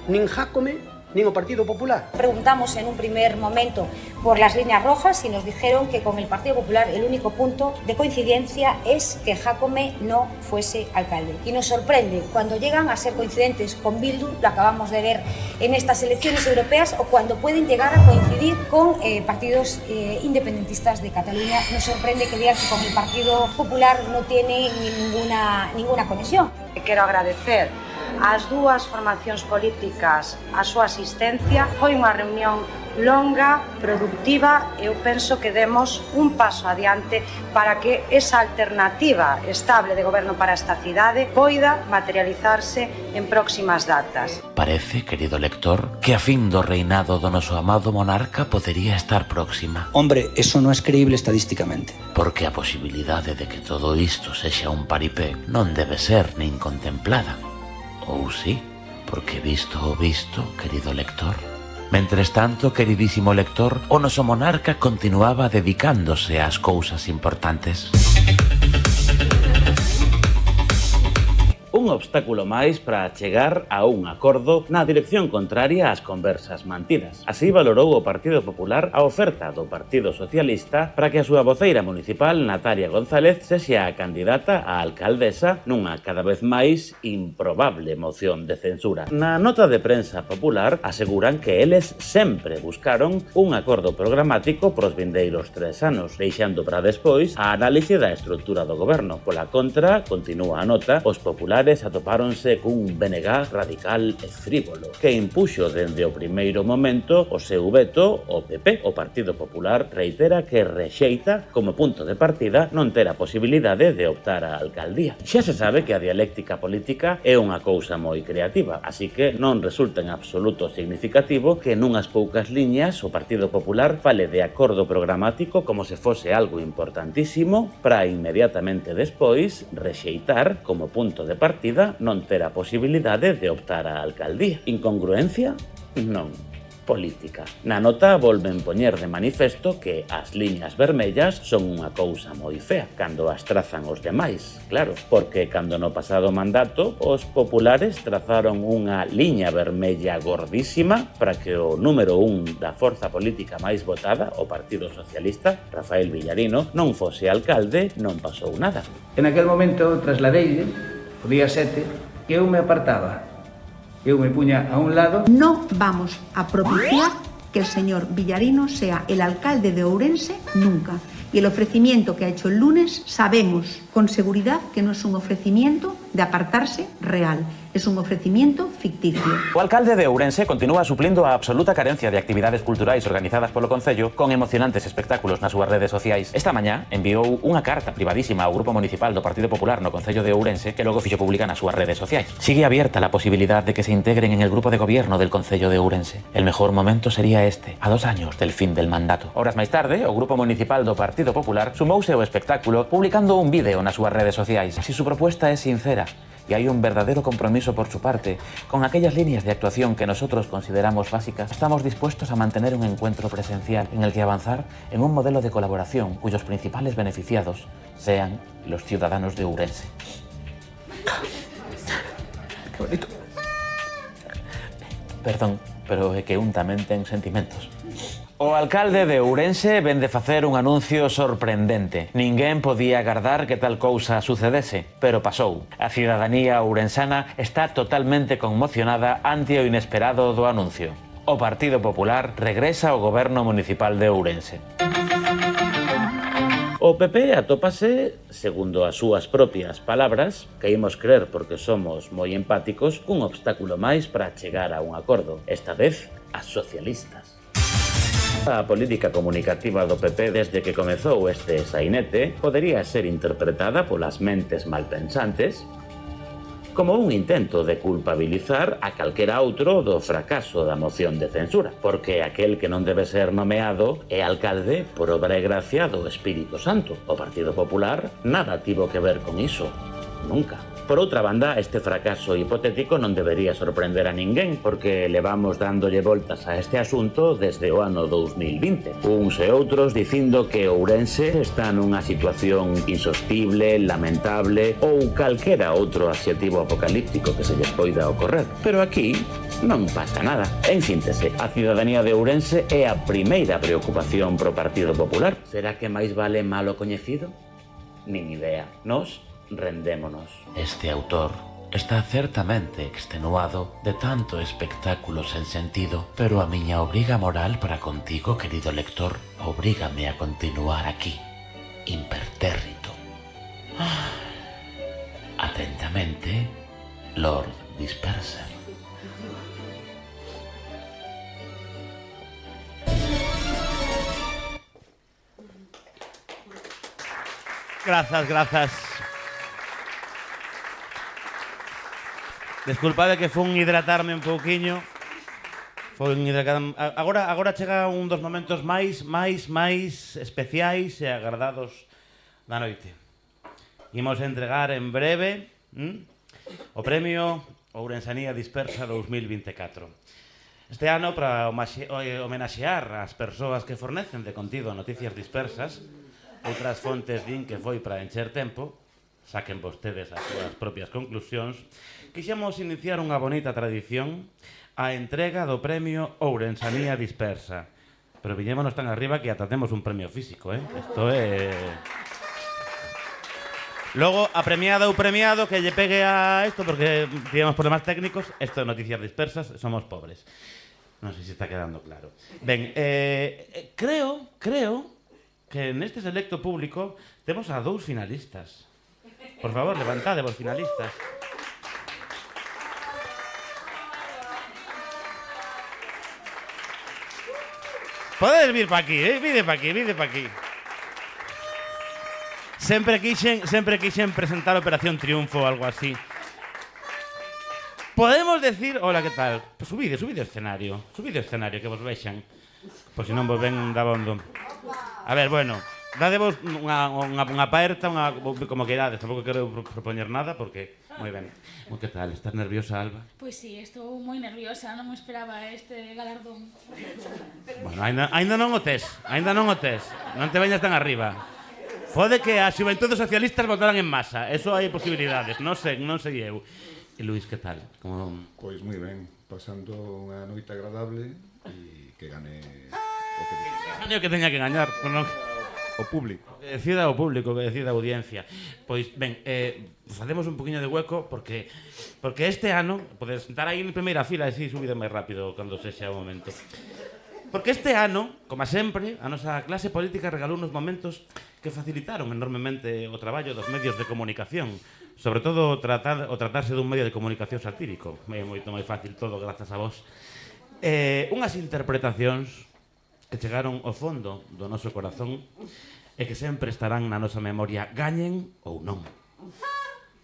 nin Jácome, nin o Partido Popular.
Preguntamos en un primer momento por las líneas rojas y nos dijeron que con el Partido Popular el único punto de coincidencia es que Jácome no fuese alcalde. Y nos sorprende cuando llegan a ser coincidentes con Bildu, lo acabamos de ver en estas elecciones europeas, o cuando pueden llegar a coincidir con partidos independentistas de Cataluña. Nos sorprende que digan que con el Partido Popular no tiene ninguna conexión.
Quero agradecer ás dúas formacións políticas a súa asistencia. Foi unha reunión longa, productiva, e eu penso que demos un paso adiante para que esa alternativa estable de goberno para esta cidade poida materializarse en próximas datas.
Parece, querido lector, que a fin do reinado do noso amado monarca podería estar próxima.
Hombre, eso non é creíble estadísticamente.
Porque a posibilidade de que todo isto sexa un paripé non debe ser nin contemplada. Ou sí, porque visto o visto, querido lector. Mentres tanto, queridísimo lector, o noso monarca continuaba dedicándose ás cousas importantes.
Un obstáculo máis para chegar a un acordo na dirección contraria ás conversas mantidas. Así valorou o Partido Popular a oferta do Partido Socialista para que a súa voceira municipal, Natalia González, sexa a candidata a alcaldesa nunha cada vez máis improbable moción de censura. Na nota de prensa popular aseguran que eles sempre buscaron un acordo programático pros vindeiros 3 anos, deixando para despois a análise da estrutura do goberno. Pola contra, continúa a nota, os populares atopáronse cun BNG radical e frívolo, que impuxo dende o primeiro momento o seu veto o PP. O Partido Popular reitera que rexeita como punto de partida non ter a posibilidade de optar á alcaldía. Xa se sabe que a dialéctica política é unha cousa moi creativa, así que non resulta en absoluto significativo que nunhas poucas liñas o Partido Popular fale de acordo programático como se fose algo importantísimo para inmediatamente despois rexeitar como punto de partida non ter a posibilidade de optar á alcaldía. Incongruencia? Non. Política. Na nota volven poñer de manifesto que as liñas vermellas son unha cousa moi fea cando as trazan os demais, claro, porque cando no pasado mandato os populares trazaron unha liña vermella gordísima para que o número 1 da forza política máis votada, o Partido Socialista, Rafael Villarino, non fose alcalde, non pasou nada.
En aquel momento trasladeille, o día 7, que eu me apartaba. Eu me puña a un lado.
No vamos a propiciar que el señor Villarino sea el alcalde de Ourense nunca. Y el ofrecimiento que ha hecho el lunes, sabemos con seguridad que no es un ofrecimiento de apartarse real. Es un ofrecimiento ficticio.
O alcalde de Ourense continúa suplindo a absoluta carencia de actividades culturais organizadas polo Concello con emocionantes espectáculos nas súas redes sociais. Esta mañá enviou unha carta privadísima ao Grupo Municipal do Partido Popular no Concello de Ourense que logo fixo pública nas súas redes sociais. Sigue abierta la posibilidad de que se integren en el grupo de gobierno del Concello de Ourense. El mejor momento sería este, a 2 años del fin del mandato. Horas máis tarde, o Grupo Municipal do Partido Popular sumouse ao espectáculo publicando un vídeo nas súas redes sociais. Si su propuesta es sincera y hay un verdadero compromiso por su parte con aquellas líneas de actuación que nosotros consideramos básicas, estamos dispuestos a mantener un encuentro presencial en el que avanzar en un modelo de colaboración cuyos principales beneficiados sean los ciudadanos de Ourense. Que bonito. Perdón, pero é que un tamén ten sentimentos. O alcalde de Ourense ven de facer un anuncio sorprendente. Ninguén podía agardar que tal cousa sucedese, pero pasou. A cidadanía ourensana está totalmente conmocionada ante o inesperado do anuncio. O Partido Popular regresa ao goberno municipal de Ourense. O PP atópase, segundo as súas propias palabras, que imos creer porque somos moi empáticos, cun obstáculo máis para chegar a un acordo, esta vez as socialistas. A política comunicativa do PP desde que comezou este sainete podería ser interpretada polas mentes malpensantes como un intento de culpabilizar a calquera outro do fracaso da moción de censura, porque aquel que non debe ser nomeado é alcalde por obra e gracia do Espírito Santo. O Partido Popular nada tivo que ver con iso, nunca. Por outra banda, este fracaso hipotético non debería sorprender a ninguén, porque levamos dándolle voltas a este asunto desde o ano 2020. Uns e outros dicindo que Ourense está nunha situación insostible, lamentable ou calquera outro adxetivo apocalíptico que se lles poida ocorrer. Pero aquí non pasa nada. En síntese, a cidadanía de Ourense é a primeira preocupación pro Partido Popular. Será que máis vale malo coñecido? Nin idea. Nos rendémonos.
Este autor está certamente extenuado de tanto espectáculo sen sentido, pero a miña obriga moral para contigo, querido lector, obrígame a continuar aquí, impertérrito. Atentamente, Lord Disperser.
Grazas. Desculpade que fun hidratarme un pouquiño. Agora chega un dos momentos máis especiais e agardados da noite. Imos entregar en breve o premio Ourensanía Dispersa 2024. Este ano, para homenaxear as persoas que fornecen de contido noticias dispersas, outras fontes din que foi para encher tempo, saquen vostedes as súas propias conclusións, quixemos iniciar unha bonita tradición, a entrega do premio Ourensanía Dispersa. Pero viñémonos tan arriba que ata temos un premio físico, Isto é... Logo, a premiada ou premiado que lle pegue a isto, porque tivemos problemas técnicos, isto de noticias dispersas, somos pobres. Non sei se está quedando claro. Ben, creo que neste selecto público temos a 2 finalistas. Por favor, levantade vos finalistas. Podedes vir pa aquí, vide pa aquí. Sempre quixen presentar Operación Triunfo ou algo así. Podemos decir... Hola, que tal? Pues subide o escenario. Que vos vexan. Por si non vos ven dabondo. A ver, bueno, dadevos unha aperta, como queirades. Tampouco quero propoñer nada, porque... Moi ben. Que tal? Estás nerviosa, Alba?
Pois sí, estou moi nerviosa. Non me esperaba este galardón.
Bueno, ainda non o tes. Non te veñas tan arriba. Pode que as xuventudes socialistas votaran en masa. Eso hai posibilidades. Non sei eu. E Luís, que tal?
Pois moi ben. Pasando unha noite agradable e que gane o que diga.
Gane o que teña que gañar.
O público.
Que decida o público, que decida a audiencia. Pois, ben, facemos un poquinho de hueco porque este ano, podes sentar aí en primeira fila e si subide máis rápido cando sexa o momento. Porque este ano, como sempre, a nosa clase política regalou uns momentos que facilitaron enormemente o traballo dos medios de comunicación, sobre todo o tratarse dun medio de comunicación satírico. É moito máis fácil todo grazas a vos. Unhas interpretacións que chegaron ao fondo do noso corazón e que sempre estarán na nosa memoria, gañen ou non.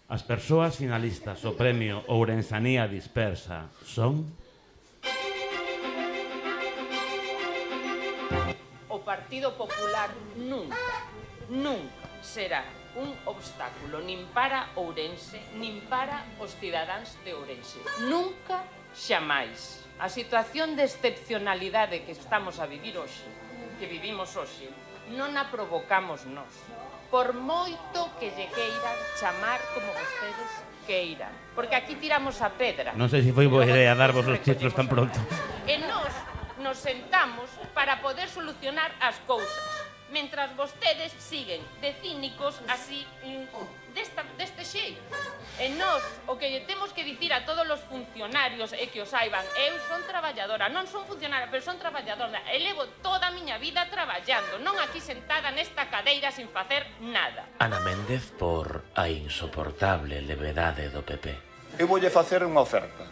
As persoas finalistas ao premio Ourensanía Dispersa son...
O Partido Popular nunca será un obstáculo nin para Ourense, nin para os cidadáns de Ourense. Nunca, xamais. A situación de excepcionalidade que estamos a vivir hoxe, que vivimos hoxe, non a provocamos nós. Por moito que lle queiran chamar como vostedes queira, porque aquí tiramos a pedra.
Non sei se foi boa idea darvos os títulos tan pronto.
E nos sentamos para poder solucionar as cousas, mentras vostedes siguen de cínicos así, deste xeito. E nós, o que temos que dicir a todos os funcionarios e que o saiban, eu son traballadora, non son funcionaria, pero son traballadora, e levo toda a miña vida traballando, non aquí sentada nesta cadeira sin facer nada.
Ana Méndez por a insoportable levedade do PP.
Eu voulle facer unha oferta.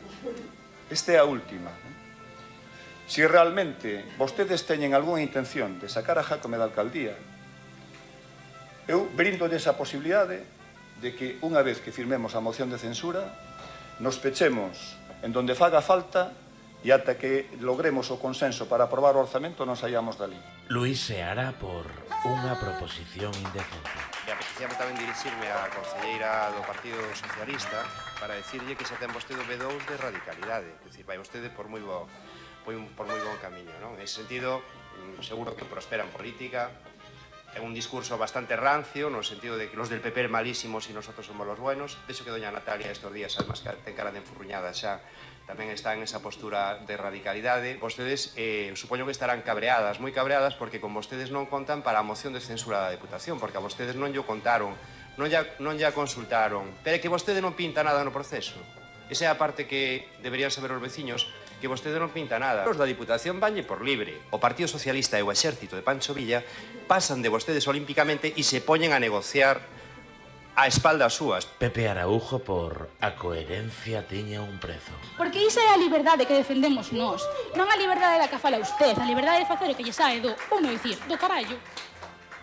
Esta é a última. Se realmente vostedes teñen algunha intención de sacar a Jácome da alcaldía, eu brindolle esa posibilidade de que unha vez que firmemos a moción de censura nos pechemos en donde faga falta e ata que logremos o consenso para aprobar o orzamento non saíamos dali.
Luís Seara por unha proposición indecente.
E apetecíame tamén dirixirme á conselleira do Partido Socialista para decirlle que xa ten vostede o B2 de radicalidade. É dicir, vai vostede por moi bon camiño, non? En ese sentido, seguro que prospera en política. É un discurso bastante rancio, no sentido de que los del PP malísimos y nosotros somos los buenos. De hecho que doña Natalia estos días, además que ten cara de enfurruñada xa, tamén está en esa postura de radicalidade. Vostedes, supoño que estarán cabreadas, moi cabreadas, porque con vostedes non contan para a moción de censura da Deputación, porque a vostedes non lle contaron, non lle consultaron, pero é que vostede non pinta nada no proceso. Esa é a parte que deberían saber os veciños, que vostede non pinta nada. Os da Diputación vanlle por libre. O Partido Socialista e o Exército de Pancho Villa pasan de vostedes olímpicamente e se poñen a negociar a espaldas súas.
Pepe Araujo por a coherencia tiña un prezo.
Porque iso é a liberdade que defendemos nós. Non a liberdade da que fala usted, a liberdade de facer o que lle sae do, uno dicir, do carallo.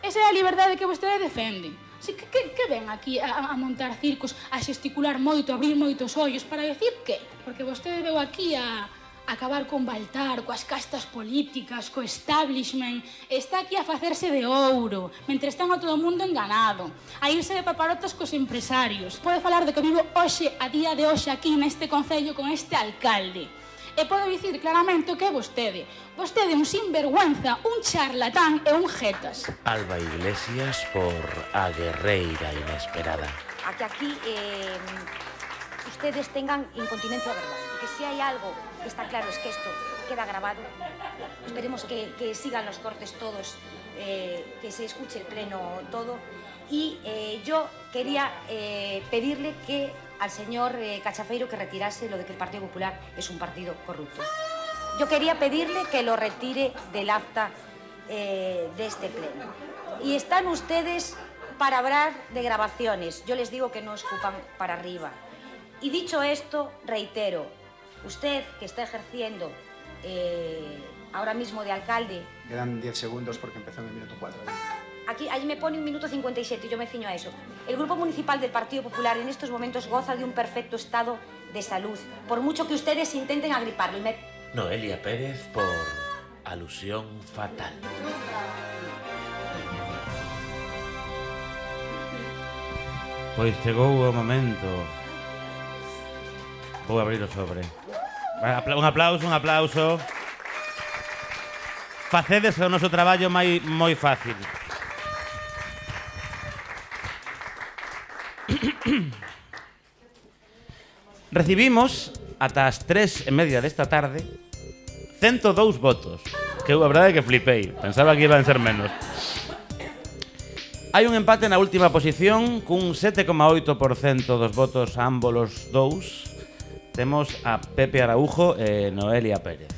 Esa é a liberdade que vostede defende. Así que ven aquí a montar circos, a xesticular moito, a abrir moitos ollos para decir que? Porque vostede veu aquí a acabar con Baltar, coas castas políticas, co establishment, está aquí a facerse de ouro, mentre están a todo o mundo enganado, a irse de paparotas cos empresarios. Pode falar de que vivo hoxe, a día de hoxe, aquí neste concello con este alcalde. E podo dicir claramente o que é vostede. Vostede é un sinvergüenza, un charlatán e un jetas.
Alba Iglesias por a guerreira inesperada.
A que aquí ustedes tengan incontinencia verbal. Que si hai algo que está claro es que esto queda grabado. Esperemos que sigan los cortes todos, que se escuche el pleno todo. Y yo quería pedirle que al señor Cachafeiro que retirase lo de que el Partido Popular es un partido corrupto. Yo quería pedirle que lo retire del acta de este pleno. Y están ustedes para hablar de grabaciones. Yo les digo que no escupan para arriba. Y dicho esto, reitero, usted que está ejerciendo ahora mismo de alcalde...
Quedan 10 segundos porque empezó en el minuto 4.
Aquí me pone 1 minuto 57 y yo me ciño a eso. El Grupo Municipal del Partido Popular en estos momentos goza de un perfecto estado de salud, por mucho que ustedes intenten agriparlo.
Noelia Pérez por alusión fatal.
Pois chegou o momento. Vou abrir o sobre. Un aplauso. Facedes o noso traballo moi fácil. Recibimos ata as 3:30 desta tarde 102 votos, que a verdade é que flipei, pensaba que iban a ser menos. Hai un empate na última posición cun 7,8% dos votos a ambos os dous. Temos a Pepe Araujo e Noelia Pérez.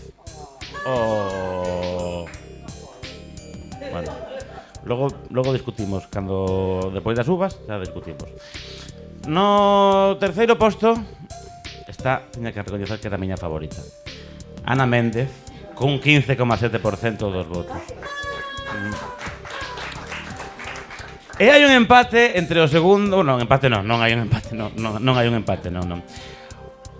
Bueno, logo discutimos cando despois das uvas, xa discutimos. No terceiro posto está, teña que recoñecer que era a miña favorita, Ana Méndez, cun 15,7% dos votos. E hai un empate entre o segundo... Non hai un empate.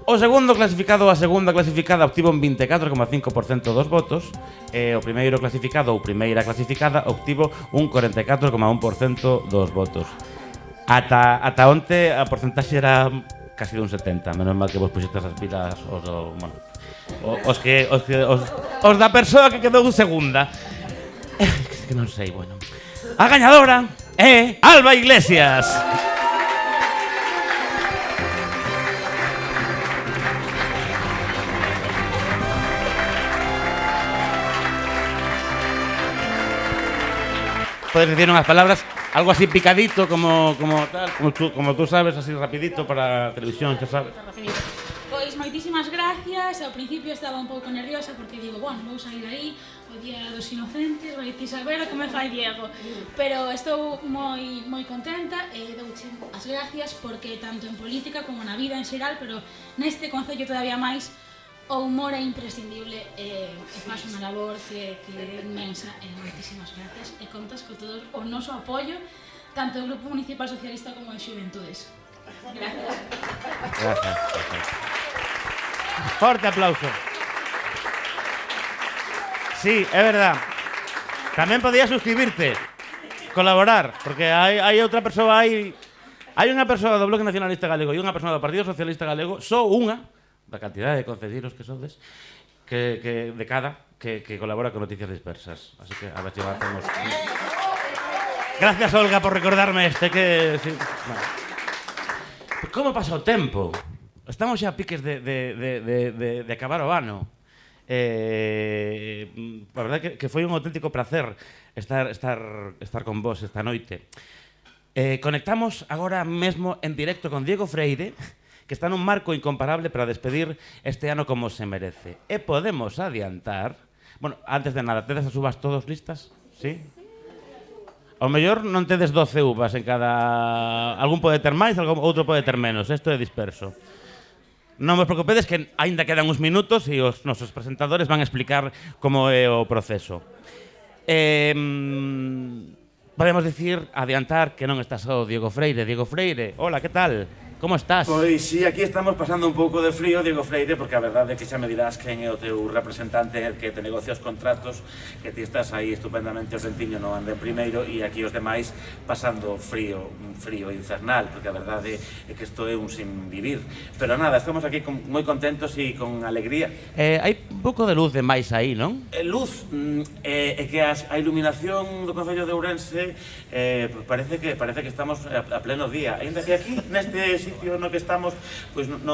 O segundo clasificado ou a segunda clasificada obtivo un 24,5% dos votos e o primeiro clasificado ou primeira clasificada obtivo un 44,1% dos votos. Ata onte a porcentaxe era casi dun 70, menos mal que vos puxetes as pilas os da persoa que quedou segunda. Que non sei, bueno. A gañadora é Alba Iglesias. podes dicir unhas palabras, algo así picadito, como tú sabes, así rapidito para a televisión, xa sabes.
Pois moitísimas gracias. Ao principio estaba un pouco nerviosa porque digo, bueno, vou sair aí o Día dos Inocentes, vai ti saber o que me fai Diego. Pero estou moi contenta e douche as gracias porque tanto en política como na vida en xeral, pero neste concello todavía máis, o humor é imprescindible e faz unha labor que é inmensa e moitísimas gracias e contas con todo o noso apoio tanto do Grupo Municipal Socialista como de Xuventudes. Gracias.
Gracias. Forte aplauso. Sí, é verdad. Tamén podías suscribirte, colaborar, porque hai outra persoa, hai unha persoa do Bloque Nacionalista Galego e unha persoa do Partido Socialista Galego, só unha, da cantidade de concelleiros que sodes, que de cada, que colabora con Noticias Dispersas. Así que a ver se hacemos. Gracias, Olga, por recordarme que... Sí. Bueno. Como pasa o tempo? Estamos xa a piques de acabar o ano. A verdade que foi un auténtico placer estar con vos esta noite. Conectamos agora mesmo en directo con Diego Freire, que está nun marco incomparable para despedir este ano como se merece. E podemos adiantar... Bueno, antes de nada, tedes as uvas todos listas? Sí? Ao mellor non tedes 12 uvas en cada... Algún pode ter máis, outro pode ter menos. Isto é disperso. Non vos preocupedes que aínda quedan uns minutos e os nosos presentadores van a explicar como é o proceso. Podemos dicir, adiantar, que non está só Diego Freire. Diego Freire, hola, que tal? Como estás?
Pois sí, aquí estamos pasando un pouco de frío, Diego Freire, porque a verdade é que xa me dirás quen é o teu representante que te negocia os contratos, que ti estás aí estupendamente o sentiño no andén primeiro e aquí os demais pasando frío, un frío infernal, porque a verdade é que isto é un sin vivir. Pero nada, estamos aquí moi contentos e con alegría.
Hai un pouco de luz de máis aí, non?
Luz, é que a iluminación do Concello de Ourense parece que estamos a pleno día, ainda que aquí, neste sitio no que estamos, pois non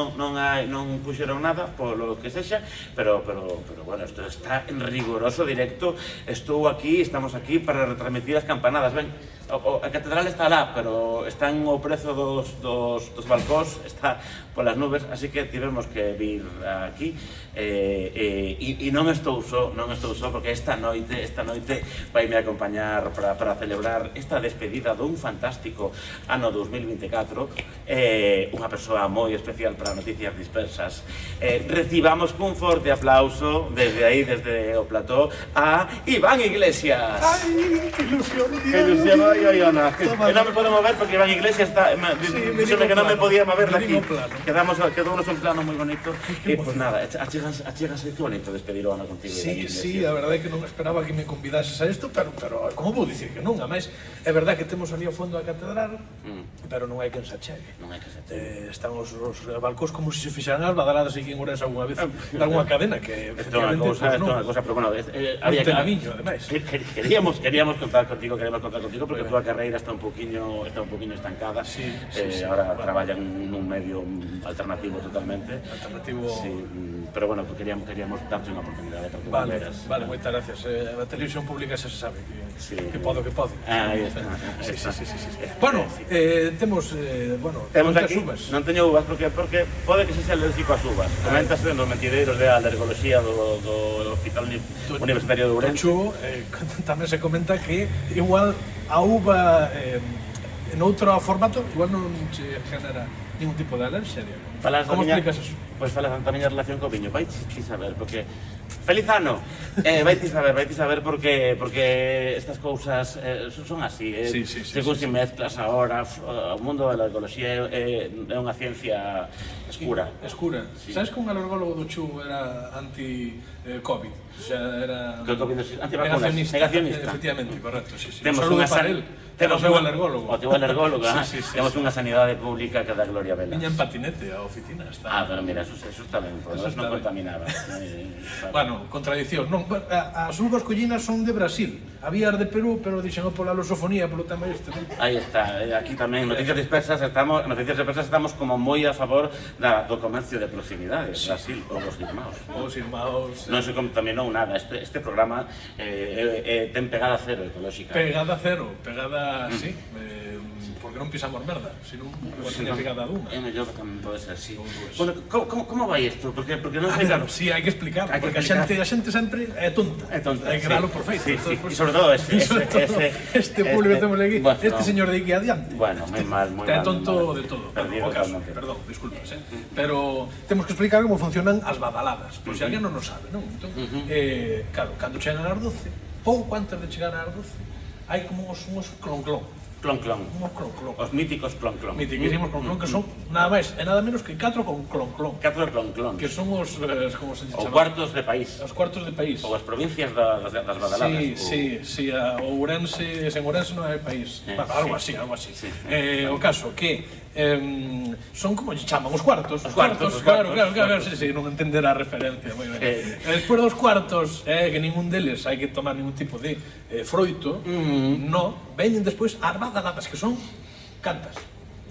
puxeron nada polo que sexa, pero bueno, isto está en rigoroso directo. Estou aquí, estamos aquí para retransmitir as campanadas. Ben, a catedral está lá, pero están o prezo dos balcóns, está polas nubes, así que tivemos que vir aquí e non estou só, porque esta noite vai me acompañar para celebrar esta despedida dun fantástico ano 2024, unha persoa moi especial para Noticias Dispersas. Recibamos cun forte aplauso desde aí, desde o plató, a Iván Iglesias.
Ai, que ilusión, Diego.
Que ilusión, ai, Ana. Non me podo mover porque Iván Iglesias díxome que non me podía mover de aquí. Quedounos un plano moi bonito. E, pois nada, achégase, que bonito despedir o ano contigo.
Sí, a verdade é que non esperaba que me convidases a isto, pero como vou dicir que non? A máis, é verdade que temos ali ao fondo a catedral, pero non hai quen se achegue.
Non hai quen se achegue.
Están os balcóns como se fixeran as badaladas aquí en Ourense alguna vez de alguna cadena que
efectivamente unha cousa, pero bueno, había que
camiño, ademais.
Queríamos contar contigo porque a túa carreira está un poquinho estancada. Ahora traballan nun medio alternativo totalmente. Sí, pero bueno, queríamos darte unha oportunidade para que volveras.
Vale, moitas gracias. A televisión pública xa se sabe que pode.
Aí está.
Bueno, temos
aquí, non teño uvas porque pode que se sea alérgico ás uvas. Coméntase nos mentideiros de alergología do Hospital Universitario de Ourense.
Tamén se comenta que igual a uva en outro formato igual non se genera ningún tipo de alergia. Como explicas eso?
Pois falas da miña relación co viño, vai ti saber, porque... Feliz ano! Vai ti saber porque estas cousas son así. Según se mezclas agora, o mundo da alergología é unha ciencia escura.
Escura? Sabes que un alergólogo do Chu era anti-Covid? Xa era...
Antivacunas, negacionista.
Efectivamente, correcto.
Temos
unha sanidade... Temos o alergólogo.
O teu alergólogo, temos unha sanidade pública que dá gloria a velas.
Viña en patinete a oficina.
Pero mira, eso está ben, porque non contaminaba.
Bueno, contradicción. As uvas collinas son de Brasil. Había as de Perú, pero dixen pola lusofonía, polo tema este, non?
Aí está, aquí tamén, Noticias Dispersas estamos como moi a favor do comercio de proximidade, Brasil, os irmãos.
Os irmãos...
Non se contaminou nada, este programa ten pegada cero ecolóxica.
Pegada cero, pegada, sí, porque non pisamos merda, senón tiña pegada dunha.
É mellor que tamén pode ser, sí. Bueno, como vai isto? Porque non sei, claro...
Sí, hai que explicar, porque a xente sempre é tonta. É tonta, hai que darlo por feito.
Sí, sí, e sobre todo
este público temos aquí, este señor de aquí adiante.
Bueno, moi mal, moi mal.
É tonto de todo, perdón, disculpas, pero temos que explicar como funcionan as badaladas, por se alguén non o sabe, non? Entón, claro, cando chegan ás 12, pouco antes de chegar ás 12, hai como uns clon-clon.
Clon-clon. Os míticos clon-clon.
Míticos clon-clon, que son nada máis e nada menos que 4 con clon-clon.
4 clon-clon.
Que son os, como se chama?
Os cuartos de país.
Os cuartos de país.
Ou as provincias das badaladas.
Sí, o Ourense, sen Ourense non é país. Algo así. O caso que son como lle chaman os cuartos. Os cuartos, claro, sí, non entender a referencia, moi ben. Despois dos cuartos, que ningún deles hai que tomar ningún tipo de froito, veñen despois as badaladas, que son cantas?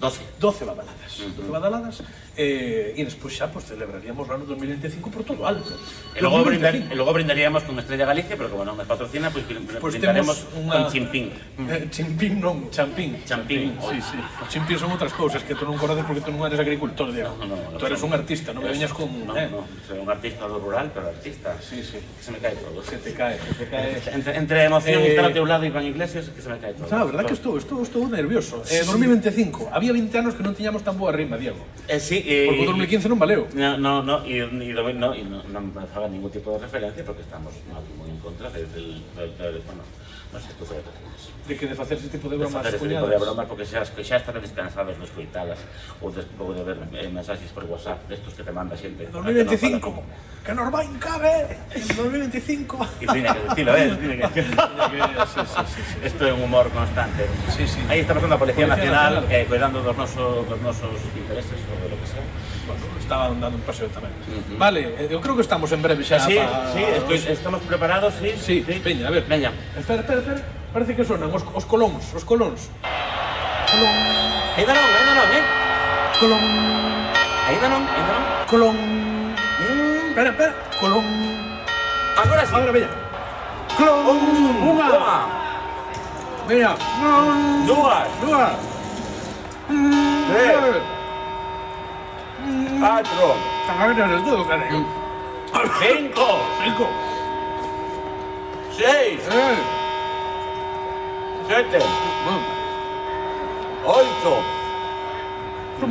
12 badaladas. 12 badaladas, e despois xa celebraríamos o ano 2025 por todo alto.
E logo brindaríamos con Estrella Galicia, pero como non me patrocina, pois brindaremos con Chimpín.
Chimpín non, Champín.
Champín.
Sí. Os chimpín son outras cousas que tú non conoces porque tú non eres agricultor, Diego. Tú eres un artista, non me veñas con...
Non, soy un artista do rural, pero artista.
Sí.
Se me cae todo.
Se te cae.
Entre emoción e estar ao teu lado Iván Iglesias, que se me cae todo.
A verdad que estou nervioso. 2025, había 20 anos que non tiñamos tan boa rima, Diego.
Sí,
porque o 2015 non valeu.
Non me faga ningún tipo de referencia porque estamos moi en contra non sei, tú sabes o que tienes.
De que de facer ese tipo de bromas
cuñadas? De facer ese tipo de bromas porque xa están descansados de escoitalas ou de ver mensaxes por WhatsApp destos que te manda xente.
2025, que nos vai encabe en 2025.
E tiña que decirlo, tiña que isto é un humor constante. Aí está pasando a Policía Nacional cuidando dos nosos intereses ou de lo que sea.
Bueno, estaban dando un paseo tamén. Vale, eu creo que estamos en breve xa.
Sí, estamos preparados, sí.
Veña, a ver.
Veña.
Espera. Parece que sonan os colóns. Colón.
Ainda non,
Colón.
Ainda non.
Colón. Espera. Colón.
Agora sí.
Agora, veña. Colón. Unha. Veña.
Dúas. Tres. 4.
Están a todo, carajo.
5. 6. 7. 8. 9.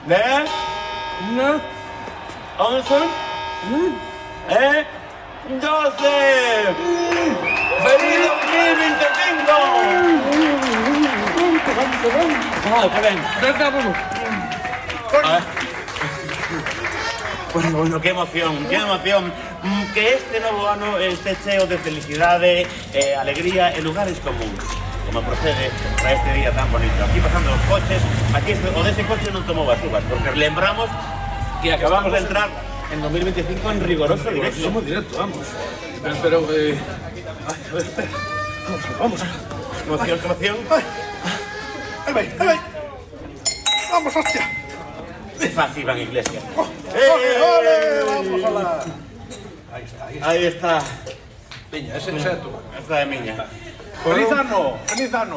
10. 11. 12. ¡Feliz 2025! Bueno, qué emoción. Que este novo ano este cheo de felicidade, alegría e lugares comuns, como procede para este día tan bonito. Aquí pasando os coches, aquí o dese coche non tomou as uvas, porque lembramos que acabamos de entrar en 2025 en rigoroso directo.
Somos directo, vamos. Pero, a ver, espera. Vamos.
Emoción.
Ahí va. Vamos, hostia.
Es fácil, Iván Iglesias.
¡Ole! Vamos a la...
Ahí está.
Veña, ese é tú.
Esta é miña.
Feliz ano.
Vente mirando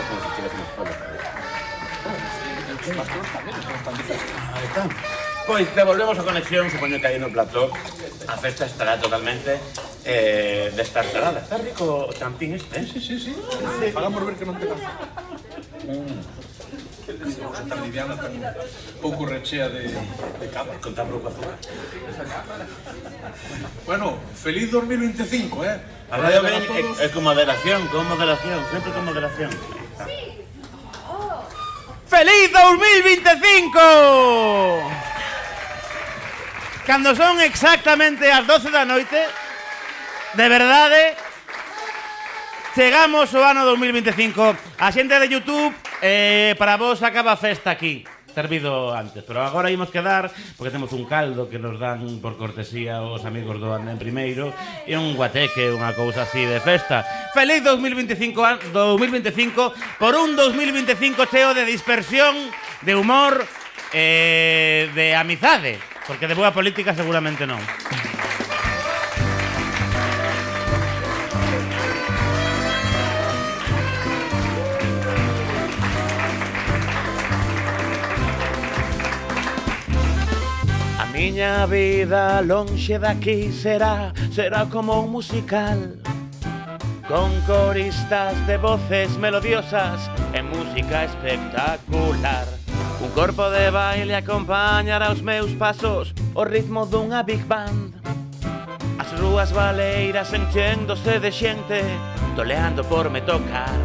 como si quieres unos palos. Ahí está. Pois devolvemos a conexión, supoño que aí no plató a festa estará totalmente destartalada. Está rico o champín este,
Sí. Hagamos ver que non te cansa. Vamos a estar liviana tan pouco rechea de cava.
Con tan pouco azúcar.
Bueno, feliz 2025,
A radio ben é con moderación, sempre con moderación.
¡Feliz 2025! Cando son exactamente as 12 da noite, de verdade, chegamos ao ano 2025. A xente de YouTube, para vos acaba a festa aquí.
ter vido antes, pero agora imos quedar porque temos un caldo que nos dan por cortesía os amigos do Andén Primeiro e un guateque, unha cousa así de festa. Feliz 2025 por un 2025 cheo de dispersión, de humor e de amizade, porque de boa política seguramente non. Miña vida lonxe daqui será como un musical, con coristas de voces melodiosas e música espectacular. Un corpo de baile acompañará os meus pasos o ritmo dunha big band. As rúas baleiras enchéndose de xente, toleando por me tocar.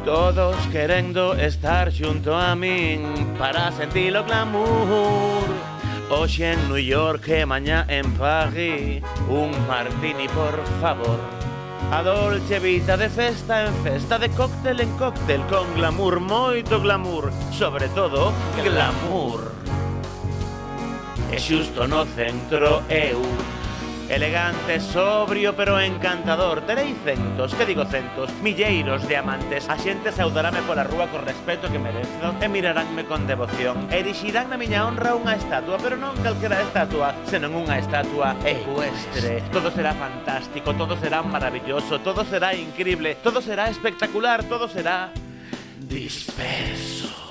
Todos querendo estar xunto a min para sentir o glamour. Hoxe en New York e mañá en París, un martini por favor. A Dolce Vita de festa en festa, de cóctel en cóctel, con glamour, moito glamour, sobre todo glamour. E xusto no centro eu, elegante, sobrio pero encantador. Terei centos, que digo centos, milleiros de amantes. A xente saudarame pola rúa con respeto que merezo e miraránme con devoción. Erixirán na miña honra unha estatua, pero non calquera estatua, senón unha estatua ecuestre. Todo será fantástico, todo será maravilloso, todo será increíble, todo será espectacular, todo será disperso.